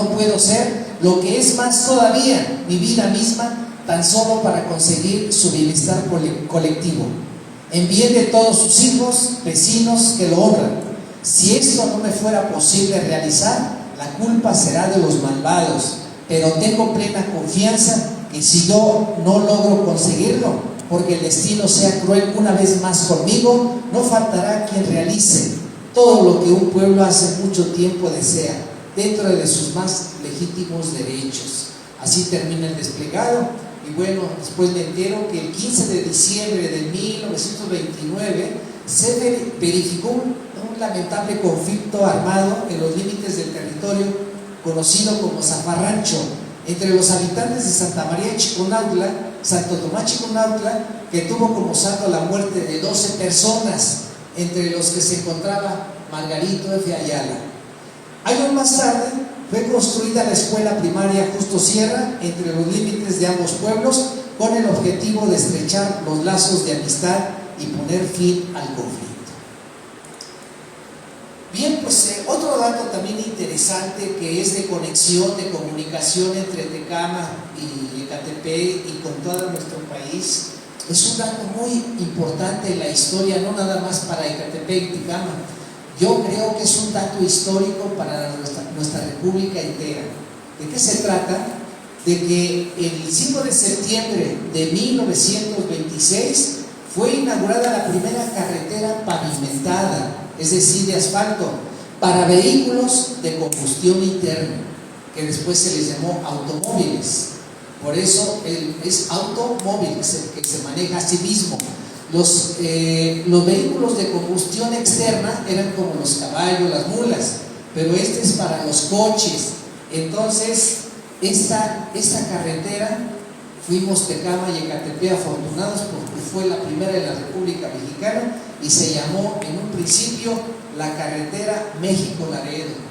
puedo ser, lo que es más todavía, mi vida misma, tan solo para conseguir su bienestar colectivo, en bien de todos sus hijos, vecinos que lo honran. Si esto no me fuera posible realizar, la culpa será de los malvados, pero tengo plena confianza que si yo no logro conseguirlo, porque el destino sea cruel una vez más conmigo, no faltará quien realice todo lo que un pueblo hace mucho tiempo desea, dentro de sus más legítimos derechos. Así termina el desplegado. Y bueno, después me entero que el 15 de diciembre de 1929 se verificó un lamentable conflicto armado en los límites del territorio conocido como Zafarrancho, entre los habitantes de Santa María Chiconautla, Santo Tomás Chiconautla, que tuvo como saldo la muerte de 12 personas, entre los que se encontraba Margarito F. Ayala. Años más tarde fue construida la escuela primaria Justo Sierra entre los límites de ambos pueblos, con el objetivo de estrechar los lazos de amistad y poner fin al conflicto. Bien, pues otro dato también interesante que es de conexión, de comunicación entre Tecama y Ecatepec y con todo nuestro país, es un dato muy importante en la historia, no nada más para Ecatepec y Tecama. Yo creo que es un dato histórico para nuestra república entera. ¿De qué se trata? De que el 5 de septiembre de 1926 fue inaugurada la primera carretera pavimentada, es decir, de asfalto, para vehículos de combustión interna, que después se les llamó automóviles. Por eso es automóvil, que se maneja a sí mismo. Los vehículos de combustión externa eran como los caballos, las mulas, pero este es para los coches. Entonces, esta carretera Fuimos Tecama y Ecatepec afortunados porque fue la primera de la República Mexicana y se llamó en un principio la carretera México-Laredo.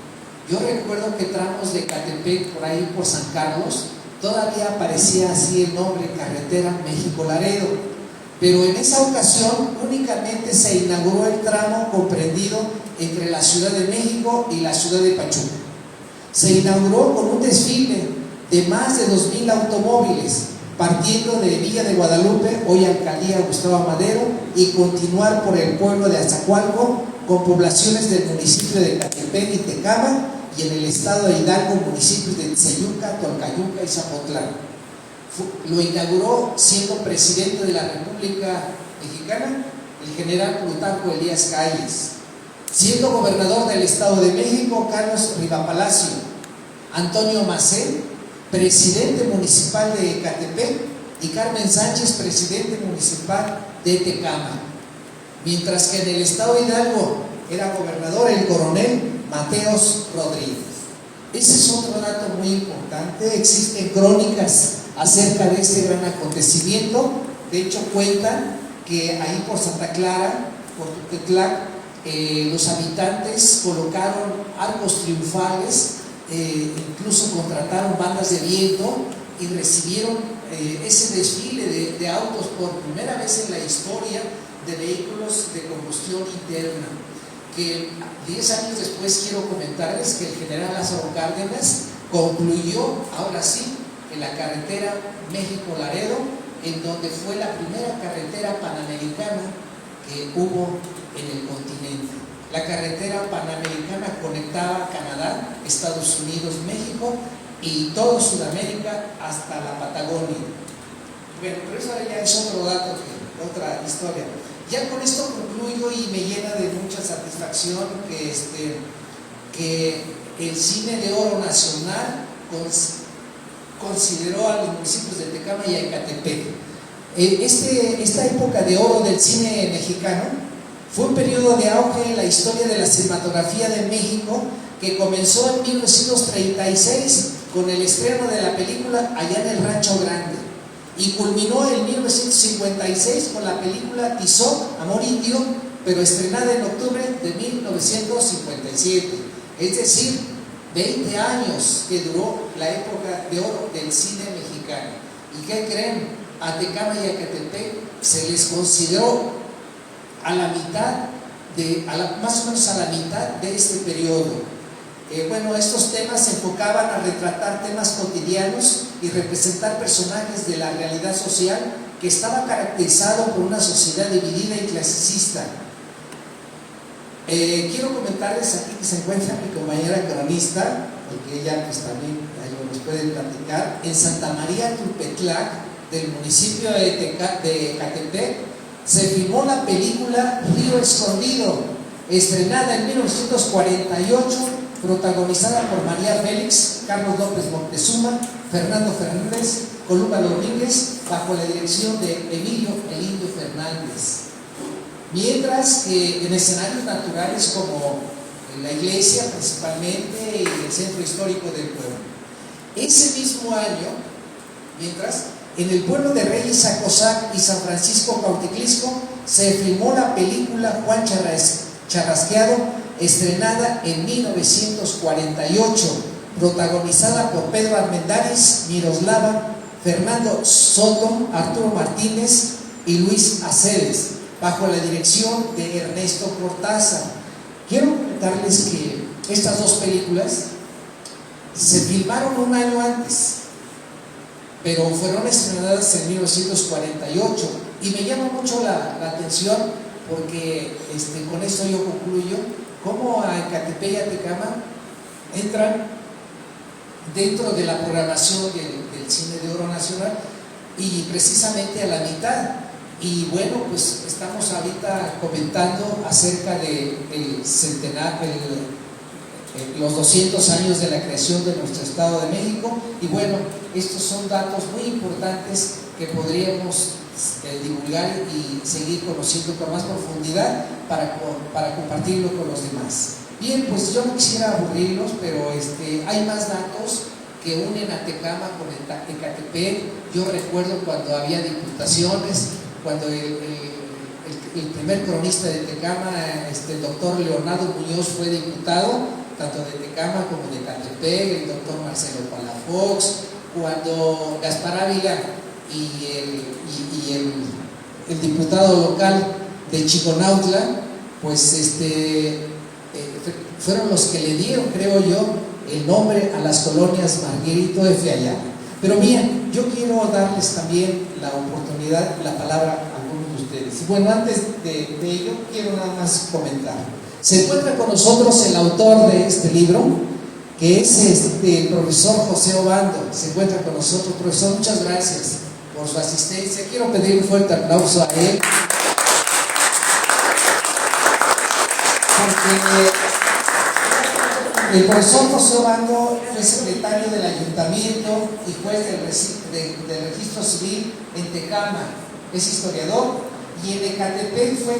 Yo recuerdo que tramos de Ecatepec por ahí por San Carlos todavía aparecía así el nombre, carretera México-Laredo, pero en esa ocasión únicamente se inauguró el tramo comprendido entre la Ciudad de México y la ciudad de Pachuca. Se inauguró con un desfile de más de 2,000 automóviles, partiendo de Villa de Guadalupe, hoy Alcaldía Gustavo Madero, y continuar por el pueblo de Azacualco, con poblaciones del municipio de Ecatepec y Tecama, y en el estado de Hidalgo, municipios de Tzeyuca, Tolcayuca y Zapotlán. Lo inauguró siendo presidente de la República Mexicana el general Plutarco Elías Calles, siendo gobernador del Estado de México Carlos Rivapalacio, Antonio Macé, presidente municipal de Ecatepec, y Carmen Sánchez, presidente municipal de Tecama, mientras que en el Estado de Hidalgo era gobernador el coronel Mateos Rodríguez. Ese es otro dato muy importante. Existen crónicas acerca de este gran acontecimiento. De hecho, cuentan que ahí por Santa Clara, por Tuxtepec, los habitantes colocaron arcos triunfales, incluso contrataron bandas de viento y recibieron ese desfile de autos por primera vez en la historia de vehículos de combustión interna. Que 10 años después quiero comentarles que el general Lázaro Cárdenas concluyó, ahora sí, en la carretera México-Laredo, en donde fue la primera carretera panamericana que hubo en el continente. La carretera panamericana conectaba Canadá, Estados Unidos, México y todo Sudamérica hasta la Patagonia. Bueno, pero eso ya es otro dato, otra historia. Ya con esto concluyo y me llena de mucha satisfacción que el Cine de Oro Nacional consideró a los municipios de Tecama y a Ecatepec. Esta época de oro del cine mexicano fue un periodo de auge en la historia de la cinematografía de México, que comenzó en 1936 con el estreno de la película Allá en el Rancho Grande y culminó en 1956 con la película Tizón, Amor Indio, pero estrenada en octubre de 1957. Es decir, 20 años que duró la época de oro del cine mexicano. ¿Y qué creen? A Tecama y a Ecatepec se les consideró más o menos a la mitad de este periodo. Bueno, estos temas se enfocaban a retratar temas cotidianos y representar personajes de la realidad social que estaba caracterizado por una sociedad dividida y clasicista. Quiero comentarles aquí que se encuentra mi compañera cronista, porque ella pues también nos puede platicar. En Santa María Tulpetlac, del municipio de Ecatepec, se filmó la película Río Escondido, estrenada en 1948, protagonizada por María Félix, Carlos López Moctezuma, Fernando Fernández, Columba Domínguez, bajo la dirección de Emilio El Indio Fernández. Mientras que en escenarios naturales como la iglesia principalmente y el centro histórico del pueblo. Ese mismo año, en el pueblo de Reyes Acosac y San Francisco Cuautitlisco se filmó la película Juan Charrasqueado, estrenada en 1948, protagonizada por Pedro Armendáriz, Miroslava, Fernando Soto, Arturo Martínez y Luis Aceves, bajo la dirección de Ernesto Cortázar. Quiero comentarles que estas dos películas se filmaron un año antes, pero fueron estrenadas en 1948, y me llama mucho la atención porque con esto yo concluyo cómo a Ecatepec y a Tecama entran dentro de la programación del Cine de Oro Nacional, y precisamente a la mitad. Y bueno, pues estamos ahorita comentando acerca de los 200 años de la creación de nuestro Estado de México, y bueno, estos son datos muy importantes que podríamos divulgar y seguir conociendo con más profundidad para compartirlo con los demás. Bien, pues yo no quisiera aburrirlos, pero hay más datos que unen a Tecama con Ecatepec. Yo recuerdo cuando había diputaciones, cuando el primer cronista de Tecama, el doctor Leonardo Muñoz, fue diputado, tanto de Tecama como de Ecatepec, el doctor Marcelo Palafox, cuando Gaspar Ávila y el diputado local de Chiconautla, pues fueron los que le dieron, creo yo, el nombre a las colonias Margarito F. Ayala. Pero bien, yo quiero darles también la oportunidad, la palabra a algunos de ustedes. Bueno, antes de ello, quiero nada más comentar. Se encuentra con nosotros el autor de este libro, que es el profesor José Obando. Se encuentra con nosotros. Profesor, muchas gracias por su asistencia. Quiero pedir un fuerte aplauso a él, porque el profesor José Obando fue secretario del ayuntamiento y juez del registro civil en Tecama, es historiador, y en Ecatepec fue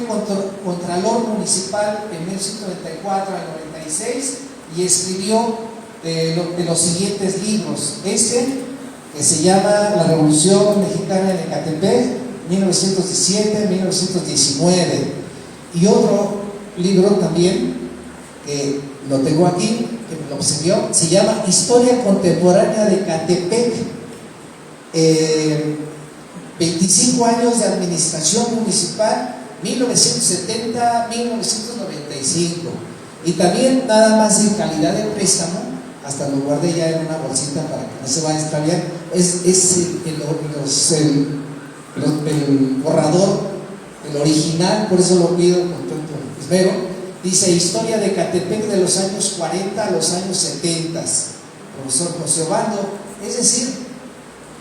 contralor municipal en 1994 al 96 y escribió de los siguientes libros: que se llama La Revolución Mexicana en Ecatepec, 1917-1919, y otro libro también que lo tengo aquí, que me lo obsequió, se llama Historia Contemporánea de Ecatepec, 25 años de administración municipal, 1970-1995, y también nada más en calidad de préstamo, hasta lo guardé ya en una bolsita para que no se vaya a extraviar, es el borrador, el original, por eso lo pido con tanto esmero. Dice Historia de Ecatepec de los años 40 a los años 70, profesor José Obando. Es decir,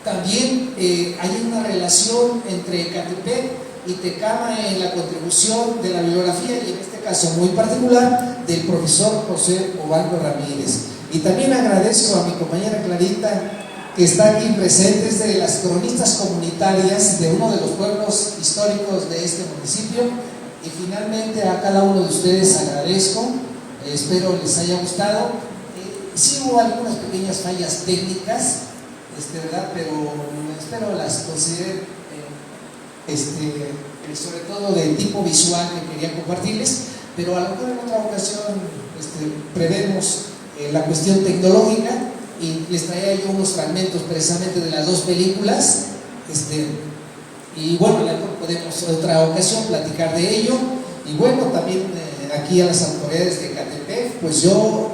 también hay una relación entre Ecatepec y Tecama en la contribución de la bibliografía, y en este caso muy particular del profesor José Obando Ramírez. Y también agradezco a mi compañera Clarita, que está aquí presente, es de las cronistas comunitarias de uno de los pueblos históricos de este municipio. Y finalmente a cada uno de ustedes agradezco, espero les haya gustado. Sí hubo algunas pequeñas fallas técnicas, ¿verdad? Pero espero las consideren, sobre todo de tipo visual, que quería compartirles, pero a lo mejor en otra ocasión prevemos la cuestión tecnológica y les traía yo unos fragmentos precisamente de las dos películas, y bueno, podemos en otra ocasión platicar de ello. Y bueno, también aquí a las autoridades de Ecatepec, pues yo,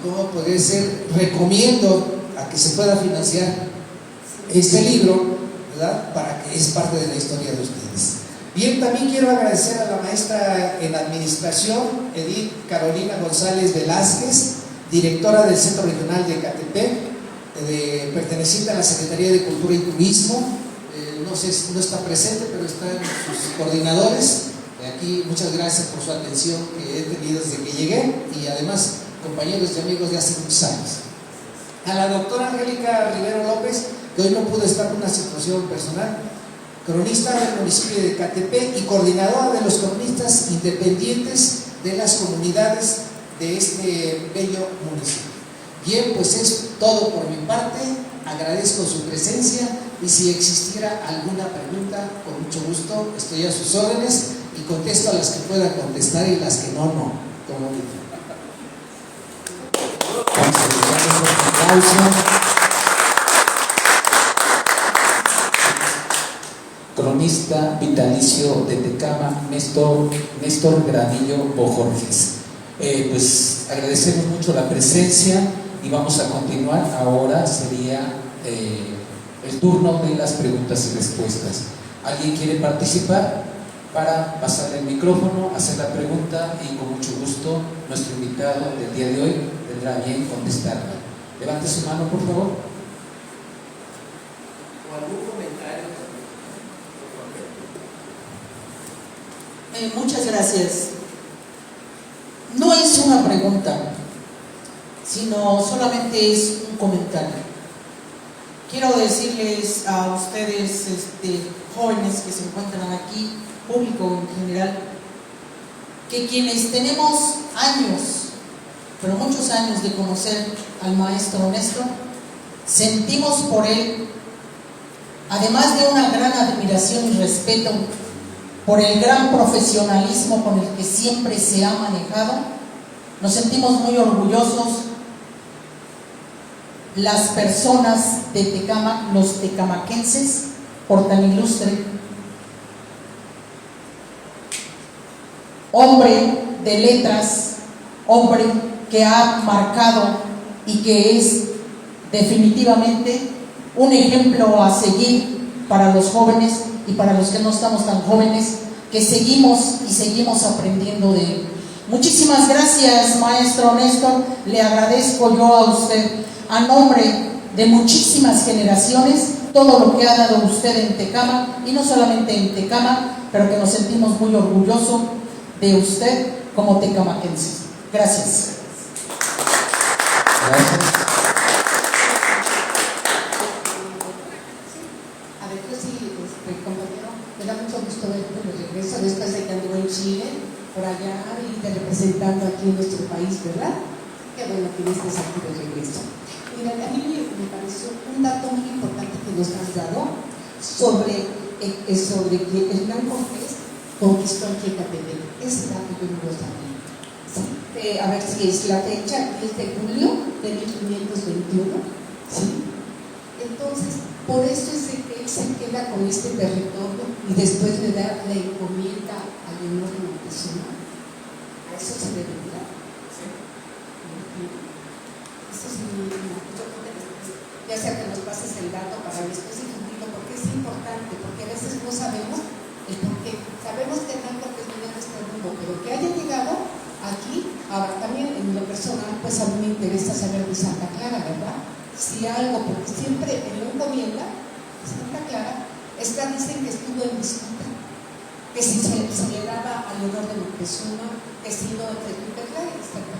¿cómo podría ser? Recomiendo a que se pueda financiar este libro, ¿verdad? Para que es parte de la historia de ustedes. Bien, también quiero agradecer a la maestra en administración, Edith Carolina González Velázquez, directora del Centro Regional de Ecatepec, perteneciente a la Secretaría de Cultura y Turismo. No está presente, pero están sus coordinadores. Aquí, muchas gracias por su atención que he tenido desde que llegué, y además compañeros y amigos de hace muchos años. A la doctora Angélica Rivero López, que hoy no pudo estar por una situación personal, cronista del municipio de Ecatepec y coordinadora de los cronistas independientes de las comunidades de este bello municipio. Bien, pues es todo por mi parte. Agradezco su presencia, y si existiera alguna pregunta, con mucho gusto estoy a sus órdenes y contesto a las que pueda contestar, y las que no, como digo. Cronista vitalicio de Tecama, Néstor Granillo Bojorges. Pues agradecemos mucho la presencia y vamos a continuar. Ahora sería el turno de las preguntas y respuestas. ¿Alguien quiere participar? Para pasarle el micrófono, hacer la pregunta, y con mucho gusto nuestro invitado del día de hoy tendrá bien contestarla. Levante su mano, por favor. ¿O algún comentario? Muchas gracias. No es una pregunta, sino solamente es un comentario. Quiero decirles a ustedes, jóvenes que se encuentran aquí, público en general, que quienes tenemos años pero muchos años de conocer al maestro Néstor, sentimos por él, además de una gran admiración y respeto por el gran profesionalismo con el que siempre se ha manejado, nos sentimos muy orgullosos las personas de Tecámac, los tecamaquenses, por tan ilustre hombre de letras, hombre que ha marcado y que es definitivamente un ejemplo a seguir para los jóvenes y para los que no estamos tan jóvenes, que seguimos y seguimos aprendiendo de él. Muchísimas gracias, maestro Néstor, le agradezco yo a usted, a nombre de muchísimas generaciones, todo lo que ha dado usted en Tecámac, y no solamente en Tecámac, pero que nos sentimos muy orgullosos de usted como tecamaquense. Gracias. Gracias. A ver, yo sí, compañero, me da mucho gusto verte de regreso después de que anduvo en Chile, por allá, y te representando aquí en nuestro país, ¿verdad? Qué bueno que estés aquí de regreso. Mira, a mí me pareció un dato muy importante que nos has dado sobre que Hernán Cortés conquistó aquí Ecatepec. Ese dato yo no lo sabía. ¿Sí? A ver si es la fecha, 10 de julio de 1521. ¿Sí? Entonces, por eso es que él se queda con este territorio y después le da la encomienda a Leonor de Montezuma. A eso se debe dar. ¿Sí? Eso sí, ya sea que nos pases el dato para después difundirlo, porque es importante, porque a veces no sabemos el por qué. Sabemos que Hernán Cortés vino de este rumbo, pero que haya llegado aquí. Ahora también en lo personal, pues a mí me interesa saber de Santa Clara, ¿verdad? Si algo, porque siempre en la encomienda de Santa Clara dicen que estuvo en disputa, que si se le daba a Leonor de Montezuma, que si no entre Santa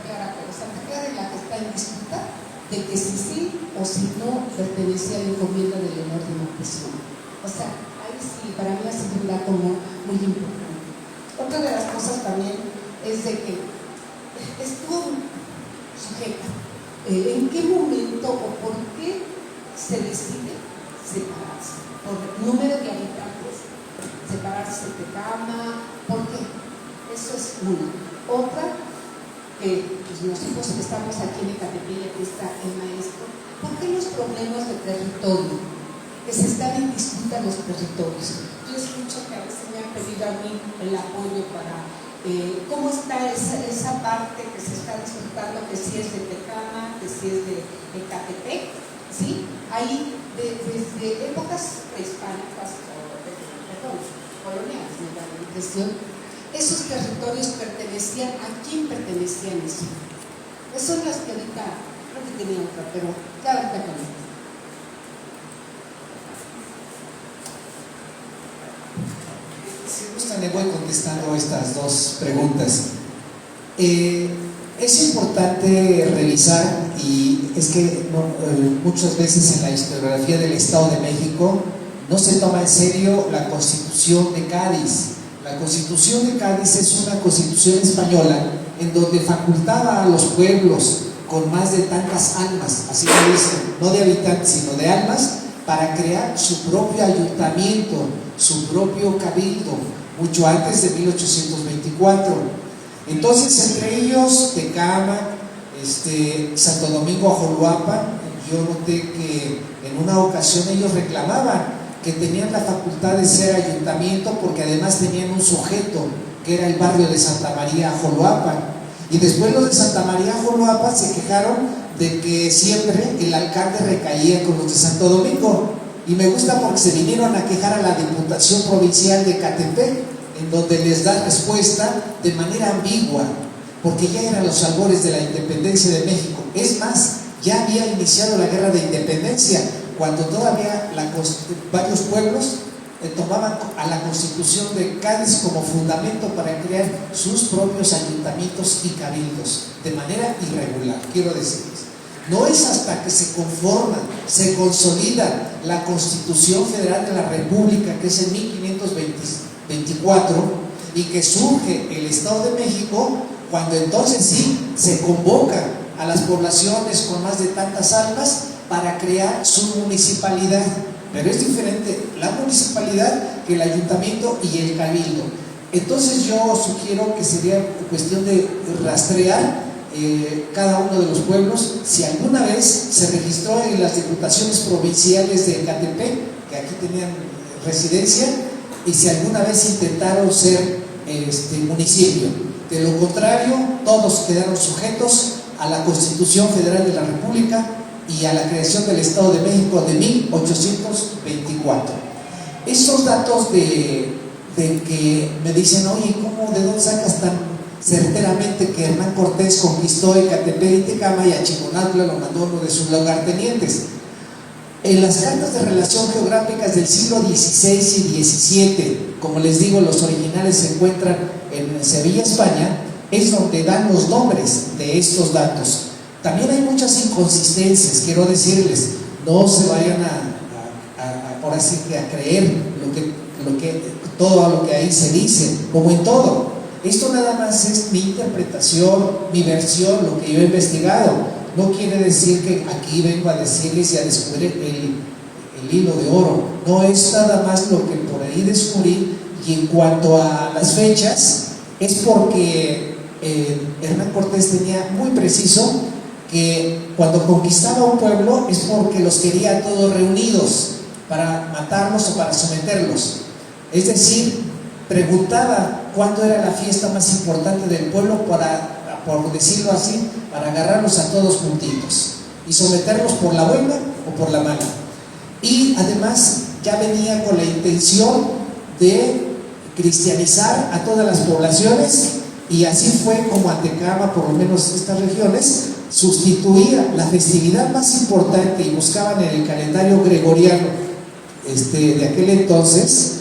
Clara, pero Santa Clara es la que está en disputa de que si sí o si no pertenecía a la encomienda de Leonor de Montezuma. O sea, ahí sí, para mí ha sido un dato muy importante. Otra de las cosas también es de que estuvo sujeta. ¿En qué momento o por qué se decide separarse? Por número de habitantes, separarse de Tecámac, ¿por qué? Eso es una. Otra, que pues, nosotros que estamos aquí en Ecatepec, aquí está el maestro, ¿por qué los problemas de territorio? Que se están en disputa los territorios. Yo escucho que a veces me han pedido a mí el apoyo para cómo está esa parte que se está disputando, que si es de Tecámac, que si es de Ecatepec, ¿sí? Ahí desde épocas prehispánicas coloniales, me da la impresión, esos territorios pertenecían, ¿a quién pertenecían eso? Esas son las que ahorita, creo que tenía otra, pero ya ahorita con esto. Si gustan, le voy contestando estas dos preguntas. Es importante revisar, y es que muchas veces en la historiografía del Estado de México no se toma en serio la Constitución de Cádiz. La Constitución de Cádiz es una constitución española en donde facultaba a los pueblos con más de tantas almas, así lo dicen, no de habitantes sino de almas, para crear su propio ayuntamiento, su propio cabildo, mucho antes de 1824. Entonces, entre ellos Tecámac, Santo Domingo Ajoloapan, yo noté que en una ocasión ellos reclamaban que tenían la facultad de ser ayuntamiento porque además tenían un sujeto que era el barrio de Santa María Ajoloapan. Y después los de Santa María Ajoloapan se quejaron de que siempre el alcalde recaía con los de Santo Domingo. Y me gusta porque se vinieron a quejar a la Diputación Provincial de Ecatepec, en donde les da respuesta de manera ambigua, porque ya eran los albores de la independencia de México. Es más, ya había iniciado la guerra de independencia, cuando todavía varios pueblos tomaban a la Constitución de Cádiz como fundamento para crear sus propios ayuntamientos y cabildos, de manera irregular, quiero decirles. No es hasta que se conforma, se consolida la Constitución Federal de la República, que es en 1524, y que surge el Estado de México, cuando entonces sí se convoca a las poblaciones con más de tantas almas para crear su municipalidad. Pero es diferente la municipalidad que el ayuntamiento y el cabildo. Entonces yo sugiero que sería cuestión de rastrear cada uno de los pueblos, si alguna vez se registró en las diputaciones provinciales de Ecatepec, que aquí tenían residencia, y si alguna vez intentaron ser municipio. De lo contrario, todos quedaron sujetos a la Constitución Federal de la República y a la creación del Estado de México de 1824. Estos datos de que me dicen, oye, ¿cómo, de dónde sacas tan certeramente que Hernán Cortés conquistó Ecatepec y Tecama y a Chiconantla lo mandó uno de sus lugartenientes? En las cartas de relación geográficas del siglo XVI y XVII, como les digo, los originales se encuentran en Sevilla, España, es donde dan los nombres de estos datos. También hay muchas inconsistencias, quiero decirles, no se vayan por así que a creer todo lo que ahí se dice, como en todo. Esto nada más es mi interpretación, mi versión, lo que yo he investigado. No quiere decir que aquí vengo a decirles y a descubrir el hilo de oro. No es nada más lo que por ahí descubrí. Y en cuanto a las fechas, es porque Hernán Cortés tenía muy preciso que cuando conquistaba un pueblo es porque los quería todos reunidos para matarlos o para someterlos. Es decir, preguntaba cuándo era la fiesta más importante del pueblo para, por decirlo así, para agarrarlos a todos juntitos y someterlos por la buena o por la mala. Y además ya venía con la intención de cristianizar a todas las poblaciones, y así fue como Atecama, por lo menos estas regiones, sustituía la festividad más importante y buscaban en el calendario gregoriano de aquel entonces,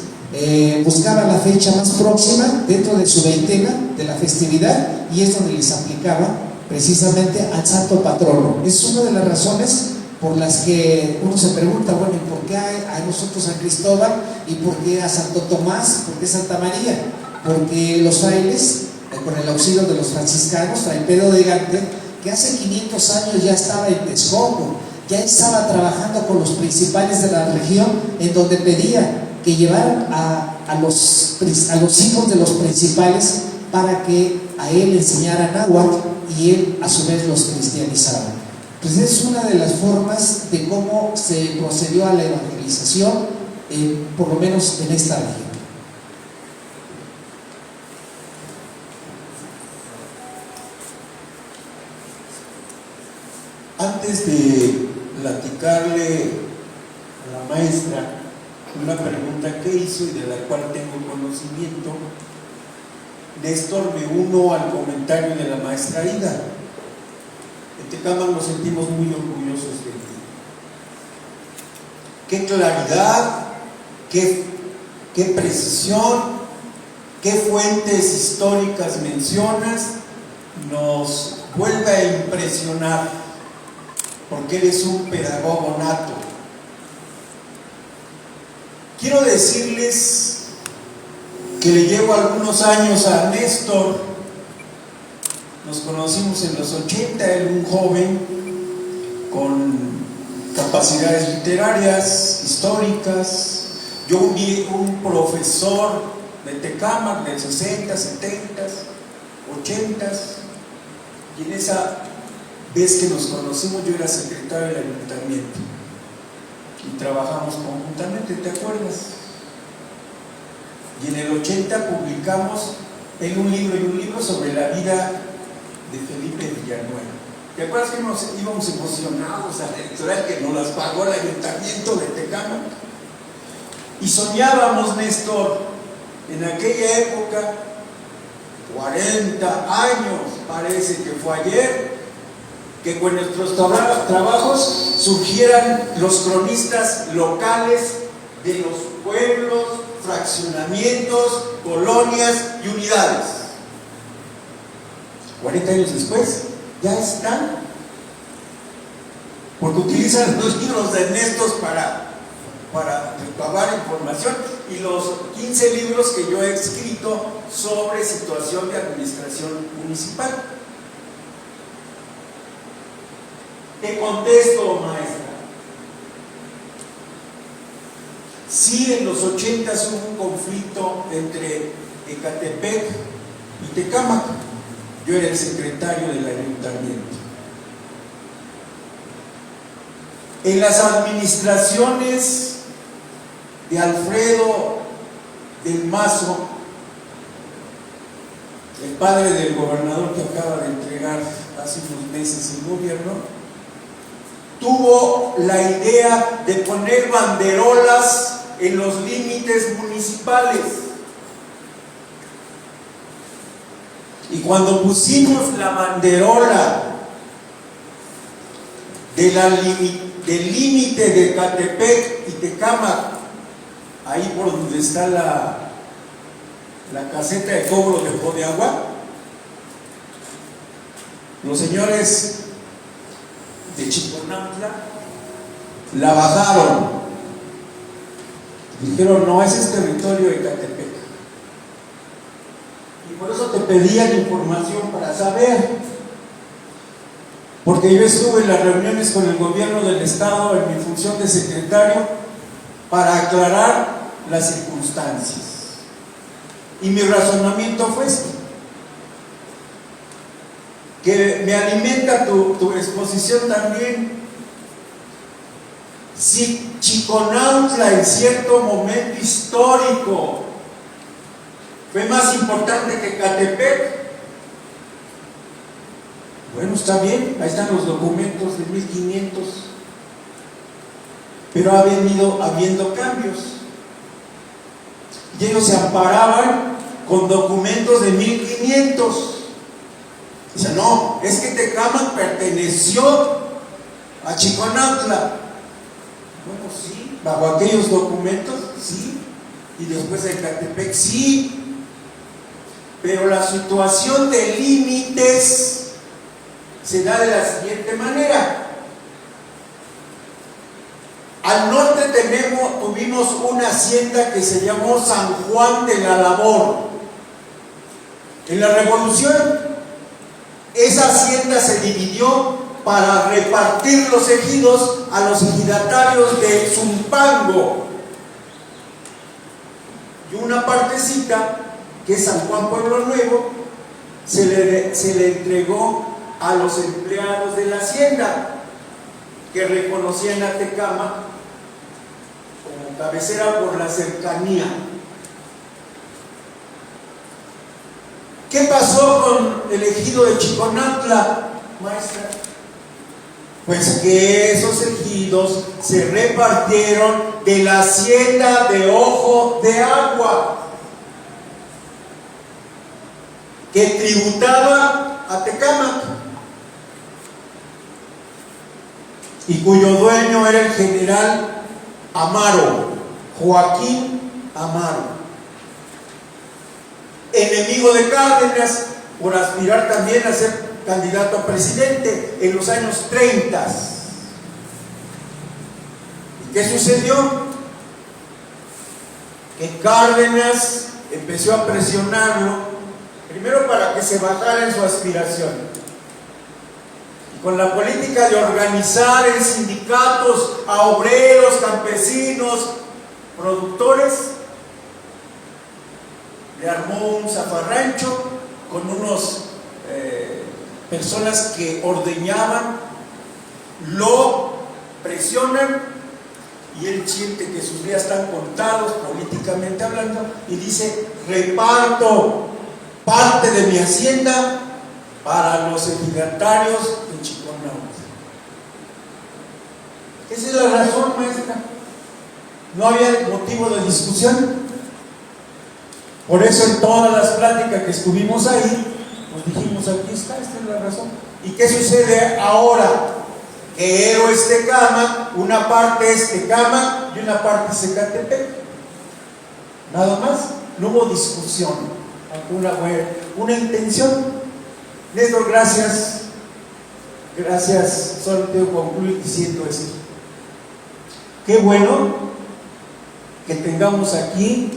buscaban la fecha más próxima dentro de su veintena de la festividad, y es donde les aplicaba precisamente al santo patrono. Es una de las razones por las que uno se pregunta, bueno, ¿y por qué a nosotros a Cristóbal y por qué a Santo Tomás, por qué Santa María? Porque los frailes, con el auxilio de los franciscanos, Fray Pedro de Gante, que hace 500 años ya estaba en Texcoco, ya estaba trabajando con los principales de la región, en donde pedía que llevaran a los hijos de los principales para que a él enseñaran náhuatl y él a su vez los cristianizaba. Pues es una de las formas de cómo se procedió a la evangelización, por lo menos en esta región. Antes de platicarle a la maestra una pregunta que hizo y de la cual tengo conocimiento, Néstor, me uno al comentario de la maestra Ida. En Tecama nos sentimos muy orgullosos de ti. Qué claridad, qué precisión, qué fuentes históricas mencionas, nos vuelve a impresionar, porque eres un pedagogo nato. Quiero decirles que le llevo algunos años a Néstor. Nos conocimos en los 80, él un joven con capacidades literarias, históricas. Yo un profesor de Tecama del 60, 70, 80, y en esa vez que nos conocimos yo era secretario del ayuntamiento y trabajamos conjuntamente, ¿te acuerdas? Y en el 80 publicamos un libro sobre la vida de Felipe Villanueva. ¿Te acuerdas que íbamos emocionados a la editorial que nos las pagó el ayuntamiento de Tecama? Y soñábamos, Néstor, en aquella época, 40 años, parece que fue ayer, que con nuestros trabajos surgieran los cronistas locales de los pueblos, fraccionamientos, colonias y unidades. 40 años después, ya están, porque utilizan los libros de Néstor para para recabar información, y los 15 libros que yo he escrito sobre situación de administración municipal. Te contesto, maestra. Sí, en los 80s hubo un conflicto entre Ecatepec y Tecámac. Yo era el secretario del ayuntamiento. En las administraciones de Alfredo del Mazo, el padre del gobernador que acaba de entregar hace unos meses el gobierno, tuvo la idea de poner banderolas en los límites municipales. Y cuando pusimos la banderola del límite de Ecatepec y Tecámac, ahí por donde está la caseta de cobro de Codeagua, los señores de Chiconautla la bajaron. Dijeron, no, ese es territorio de Ecatepec. Y por eso te pedían información para saber. Porque yo estuve en las reuniones con el gobierno del estado en mi función de secretario para aclarar las circunstancias. Y mi razonamiento fue este, que me alimenta tu exposición también. Si Chiconautla en cierto momento histórico fue más importante que Ecatepec, bueno, está bien, ahí están los documentos de 1500, pero ha venido habiendo cambios. Y ellos se amparaban con documentos de 1500. Dice, no, es que Tecámac perteneció a Chiconautla. Bueno, sí, bajo aquellos documentos, sí, y después de Ecatepec, sí, pero la situación de límites se da de la siguiente manera. Al norte tuvimos una hacienda que se llamó San Juan de la Labor. En la Revolución, esa hacienda se dividió para repartir los ejidos a los ejidatarios de Zumpango. Y una partecita, que es San Juan Pueblo Nuevo, se le entregó a los empleados de la hacienda, que reconocían a Tecámac como cabecera por la cercanía. ¿Qué pasó con el ejido de Chiconautla, maestra? Pues que esos ejidos se repartieron de la hacienda de Ojo de Agua, que tributaba a Tecámac y cuyo dueño era el general Amaro, Joaquín Amaro, enemigo de Cárdenas por aspirar también a ser candidato a presidente en los años 30. ¿Y qué sucedió? Que Cárdenas empezó a presionarlo, primero para que se bajara en su aspiración, y con la política de organizar en sindicatos a obreros, campesinos, productores, le armó un zafarrancho con unos personas que ordeñaban, lo presionan y él siente que sus días están contados políticamente hablando y dice: reparto parte de mi hacienda para los ejidatarios de Chiconautla. Esa es la razón, maestra. No había motivo de discusión. Por eso en todas las pláticas que estuvimos ahí, nos dijimos, aquí está, esta es la razón. ¿Y qué sucede ahora? Que Héroes Tecámac, una parte es Tecámac y una parte es Ecatepec. Nada más, no hubo discusión, una intención. Néstor, gracias. Gracias, solo te concluir diciendo esto. Qué bueno que tengamos aquí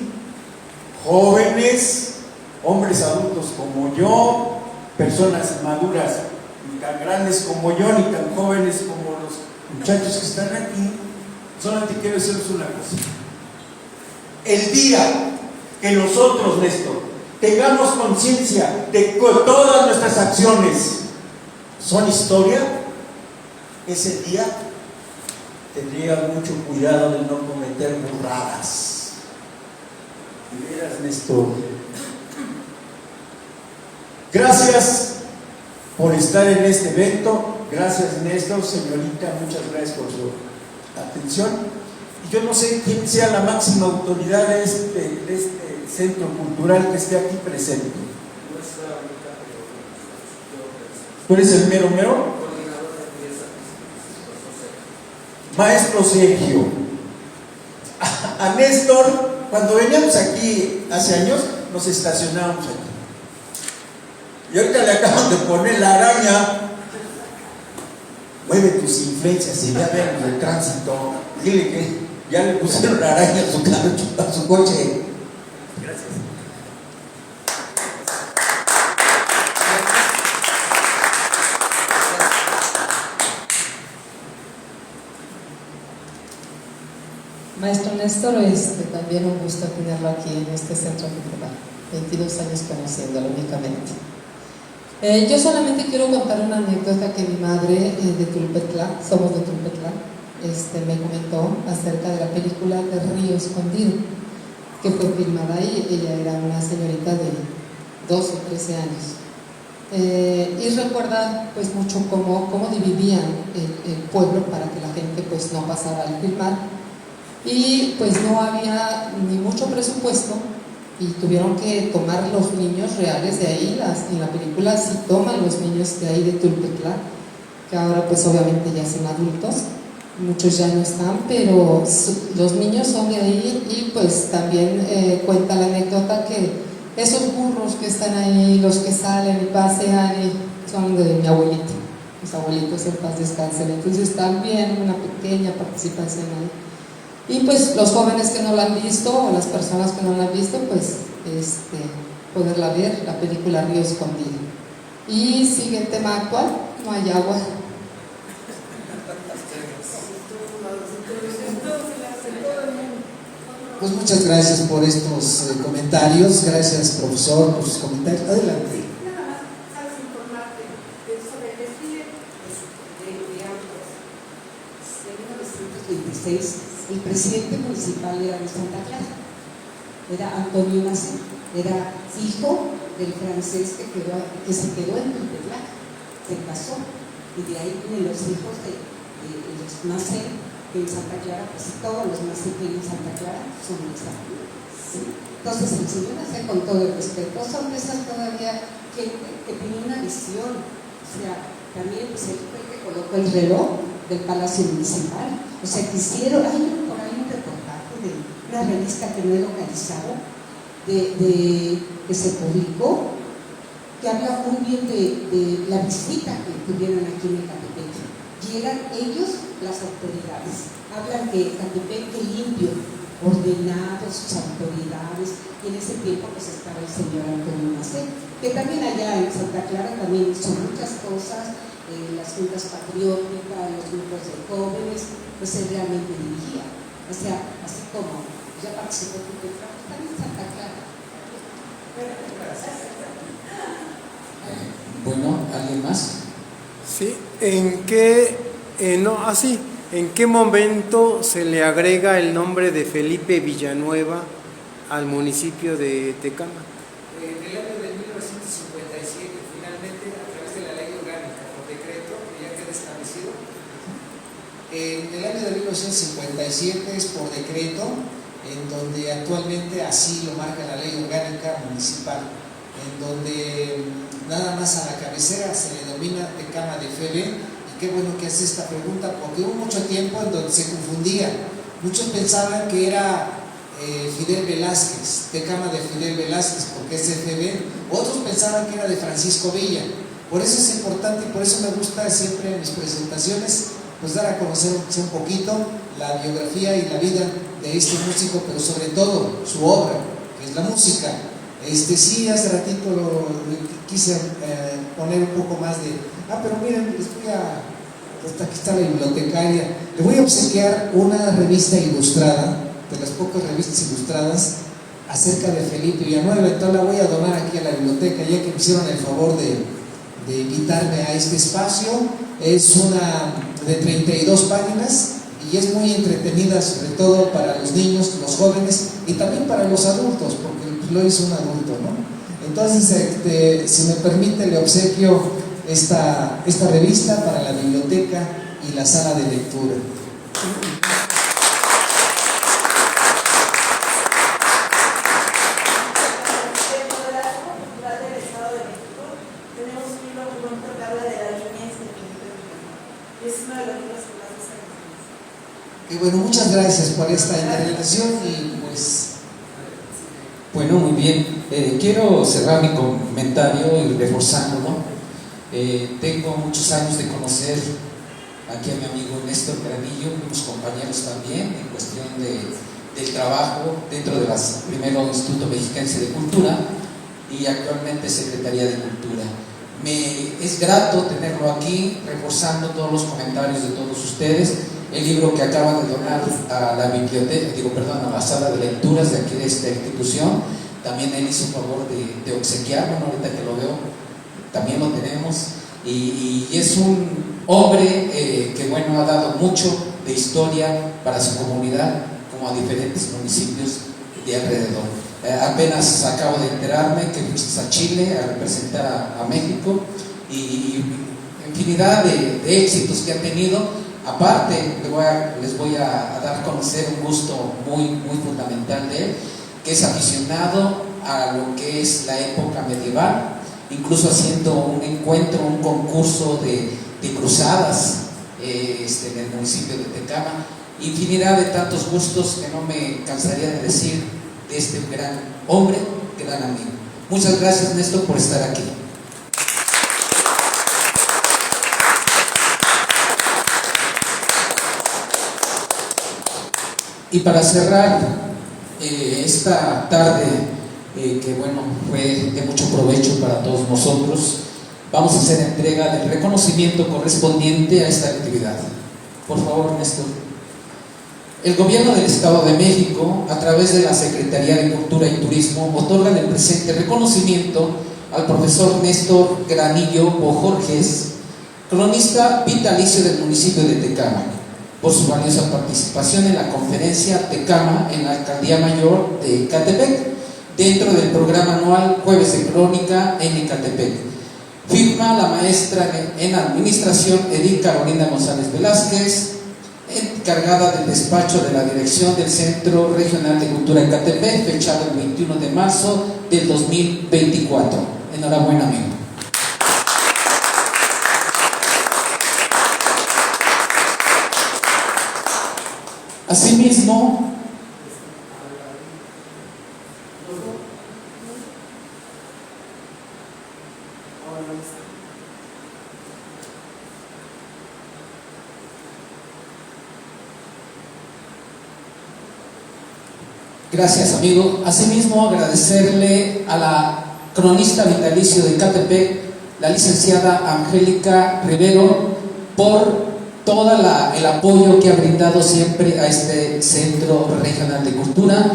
jóvenes, hombres adultos como yo, personas maduras, ni tan grandes como yo, ni tan jóvenes como los muchachos que están aquí. Solamente quiero decirles una cosa: el día que nosotros, Néstor, tengamos conciencia de que todas nuestras acciones son historia, ese día tendría mucho cuidado de no cometer burradas. De veras, Néstor. Gracias por estar en este evento. Gracias, Néstor, señorita, muchas gracias por su atención. Y yo no sé quién sea la máxima autoridad de este centro cultural que esté aquí presente. ¿Tú eres el mero mero? Maestro Sergio. A Néstor, cuando veníamos aquí hace años, nos estacionábamos aquí. Y ahorita le acaban de poner la araña. Mueve tus influencias y ya vemos el tránsito. Dile que ya le pusieron la araña a su carro, a su coche. Gracias. Maestro Néstor, también un gusto tenerlo aquí en este centro cultural. 22 años conociéndolo únicamente. Yo solamente quiero contar una anécdota que mi madre de Tulpetlán, somos de Tulpetlán, me comentó acerca de la película de Río Escondido, que fue filmada ahí. Ella era una señorita de 12 o 13 años. Y recuerda pues mucho cómo dividían el pueblo para que la gente pues no pasara al filmar. Y pues no había ni mucho presupuesto y tuvieron que tomar los niños reales de ahí. En la película sí toman los niños de ahí de Tulpetlán, que ahora pues obviamente ya son adultos, muchos ya no están, pero los niños son de ahí. Y pues también cuenta la anécdota que esos burros que están ahí, los que salen y pasean, son de mi abuelito, mis abuelitos en paz descansen. Entonces también una pequeña participación ahí. Y pues los jóvenes que no la han visto, o las personas que no la han visto, pues poderla ver, la película Río Escondido. Y sigue el tema actual: no hay agua. Pues muchas gracias por estos comentarios. Gracias, profesor, por sus comentarios. Adelante. Nada más, sabes, informarte sobre el desfile de autos de 1926. El presidente municipal era de Santa Clara, era Antonio Macé, era hijo del francés que se quedó en Tulpetlán, se casó, y de ahí vienen los hijos de los Macé, que en Santa Clara, pues todos los Macé que en Santa Clara son de esa familia, ¿sí? Entonces el señor Macé, con todo el respeto, son de esas todavía gente que tiene una visión. O sea, también pues, él fue el que colocó el reloj del Palacio Municipal. O sea, quisieron, hay por ahí un reportaje de una revista que no he localizado, que se publicó, que habla muy bien de la visita que tuvieron aquí en Ecatepec. Y eran ellos las autoridades. Hablan que Ecatepec limpio, ordenado, sus autoridades, y en ese tiempo pues estaba el señor Antonio Macé, que también allá en Santa Clara también son muchas cosas. Las juntas patrióticas, los grupos de jóvenes, pues él realmente dirigía. O sea, así como ya participó en Tulpetlán, también en Santa Clara. Bueno, ¿alguien más? Sí, ¿en qué momento se le agrega el nombre de Felipe Villanueva al municipio de Tecámac? En el año de 1957, finalmente, a través de la ley orgánica por decreto, que ya queda establecido. En el año de 1957 es por decreto, en donde actualmente así lo marca la ley orgánica municipal, en donde nada más a la cabecera se le denomina Tecámac de Febe. Y qué bueno que hace esta pregunta, porque hubo mucho tiempo en donde se confundía. Muchos pensaban que era Fidel Velázquez, Tecámac de Fidel Velázquez, porque es FB. Otros pensaban que era de Francisco Villa. Por eso es importante y por eso me gusta siempre en mis presentaciones pues dar a conocer un poquito la biografía y la vida de este músico, pero sobre todo su obra, que es la música. Sí, hace ratito quise poner un poco más de, pero miren, les voy a, hasta aquí está la bibliotecaria, le voy a obsequiar una revista ilustrada, de las pocas revistas ilustradas, acerca de Felipe Villanueva. Entonces la voy a donar aquí a la biblioteca, ya que me hicieron el favor de invitarme a este espacio. Es una de 32 páginas y es muy entretenida, sobre todo para los niños, los jóvenes y también para los adultos, porque lo es un adulto, ¿no? Entonces, si me permite, le obsequio esta revista para la biblioteca y la sala de lectura. Y bueno, muchas gracias por esta intervención y pues... Bueno, muy bien. Quiero cerrar mi comentario y reforzándolo. Tengo muchos años de conocer aquí a mi amigo Néstor Granillo, fuimos compañeros también en cuestión del trabajo dentro de primero Instituto Mexiquense de Cultura y actualmente Secretaría de Cultura. Me es grato tenerlo aquí, reforzando todos los comentarios de todos ustedes. El libro que acaban de donar a la biblioteca, a la sala de lecturas de aquí de esta institución, también él hizo favor de obsequiarlo, ¿no? Ahorita que lo veo, también lo tenemos. Y es un hombre que, bueno, ha dado mucho de historia para su comunidad, como a diferentes municipios de alrededor. Apenas acabo de enterarme que fuiste a Chile a representar a México y infinidad de éxitos que ha tenido. Aparte, les voy a dar a conocer un gusto muy, muy fundamental de él, que es aficionado a lo que es la época medieval, incluso haciendo un encuentro, un concurso de cruzadas en el municipio de Tecama. Infinidad de tantos gustos que no me cansaría de decir de este gran hombre, gran amigo. Muchas gracias, Néstor, por estar aquí. Y para cerrar esta tarde, que bueno, fue de mucho provecho para todos nosotros, vamos a hacer entrega del reconocimiento correspondiente a esta actividad. Por favor, Néstor. El Gobierno del Estado de México, a través de la Secretaría de Cultura y Turismo, otorga el presente reconocimiento al profesor Néstor Granillo Bojorges, cronista vitalicio del municipio de Tecama, por su valiosa participación en la conferencia Tecama en la Alcaldía Mayor de Ecatepec, dentro del programa anual Jueves de Crónica en Ecatepec. Firma la maestra en Administración Edith Carolina González Velázquez, encargada del despacho de la Dirección del Centro Regional de Cultura Ecatepec, fechado el 21 de marzo del 2024. Enhorabuena, amigo. Asimismo, gracias, amigo. Asimismo, agradecerle a la cronista vitalicio de Ecatepec, la licenciada Angélica Rivero, por todo el apoyo que ha brindado siempre a este Centro Regional de Cultura,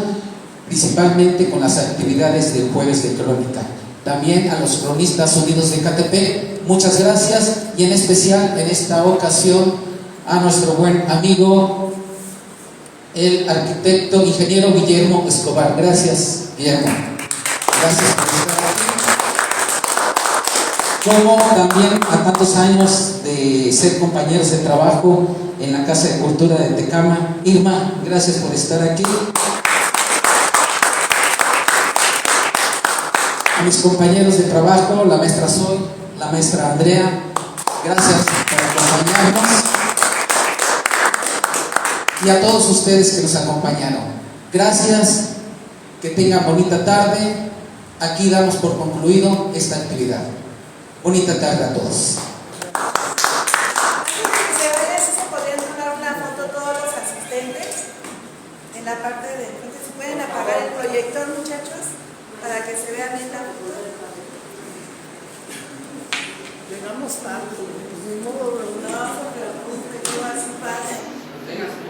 principalmente con las actividades del Jueves de Crónica. También a los cronistas unidos de Ecatepec, muchas gracias, y en especial en esta ocasión a nuestro buen amigo, el arquitecto ingeniero Guillermo Escobar. Gracias, Guillermo. Gracias por estar aquí. Como también a tantos años de ser compañeros de trabajo en la Casa de Cultura de Tecama. Irma, gracias por estar aquí. A mis compañeros de trabajo, la maestra Zoe, la maestra Andrea, gracias por acompañarnos. Y a todos ustedes que nos acompañaron, gracias, que tengan bonita tarde. Aquí damos por concluido esta actividad. Bonita tarde a todos. Se podrían tomar una foto todos los asistentes. la parte de enfrente. ¿Se pueden apagar el proyector, muchachos? Para que se vea bien la foto. Llegamos tarde. No se preocupe, yo así pasa.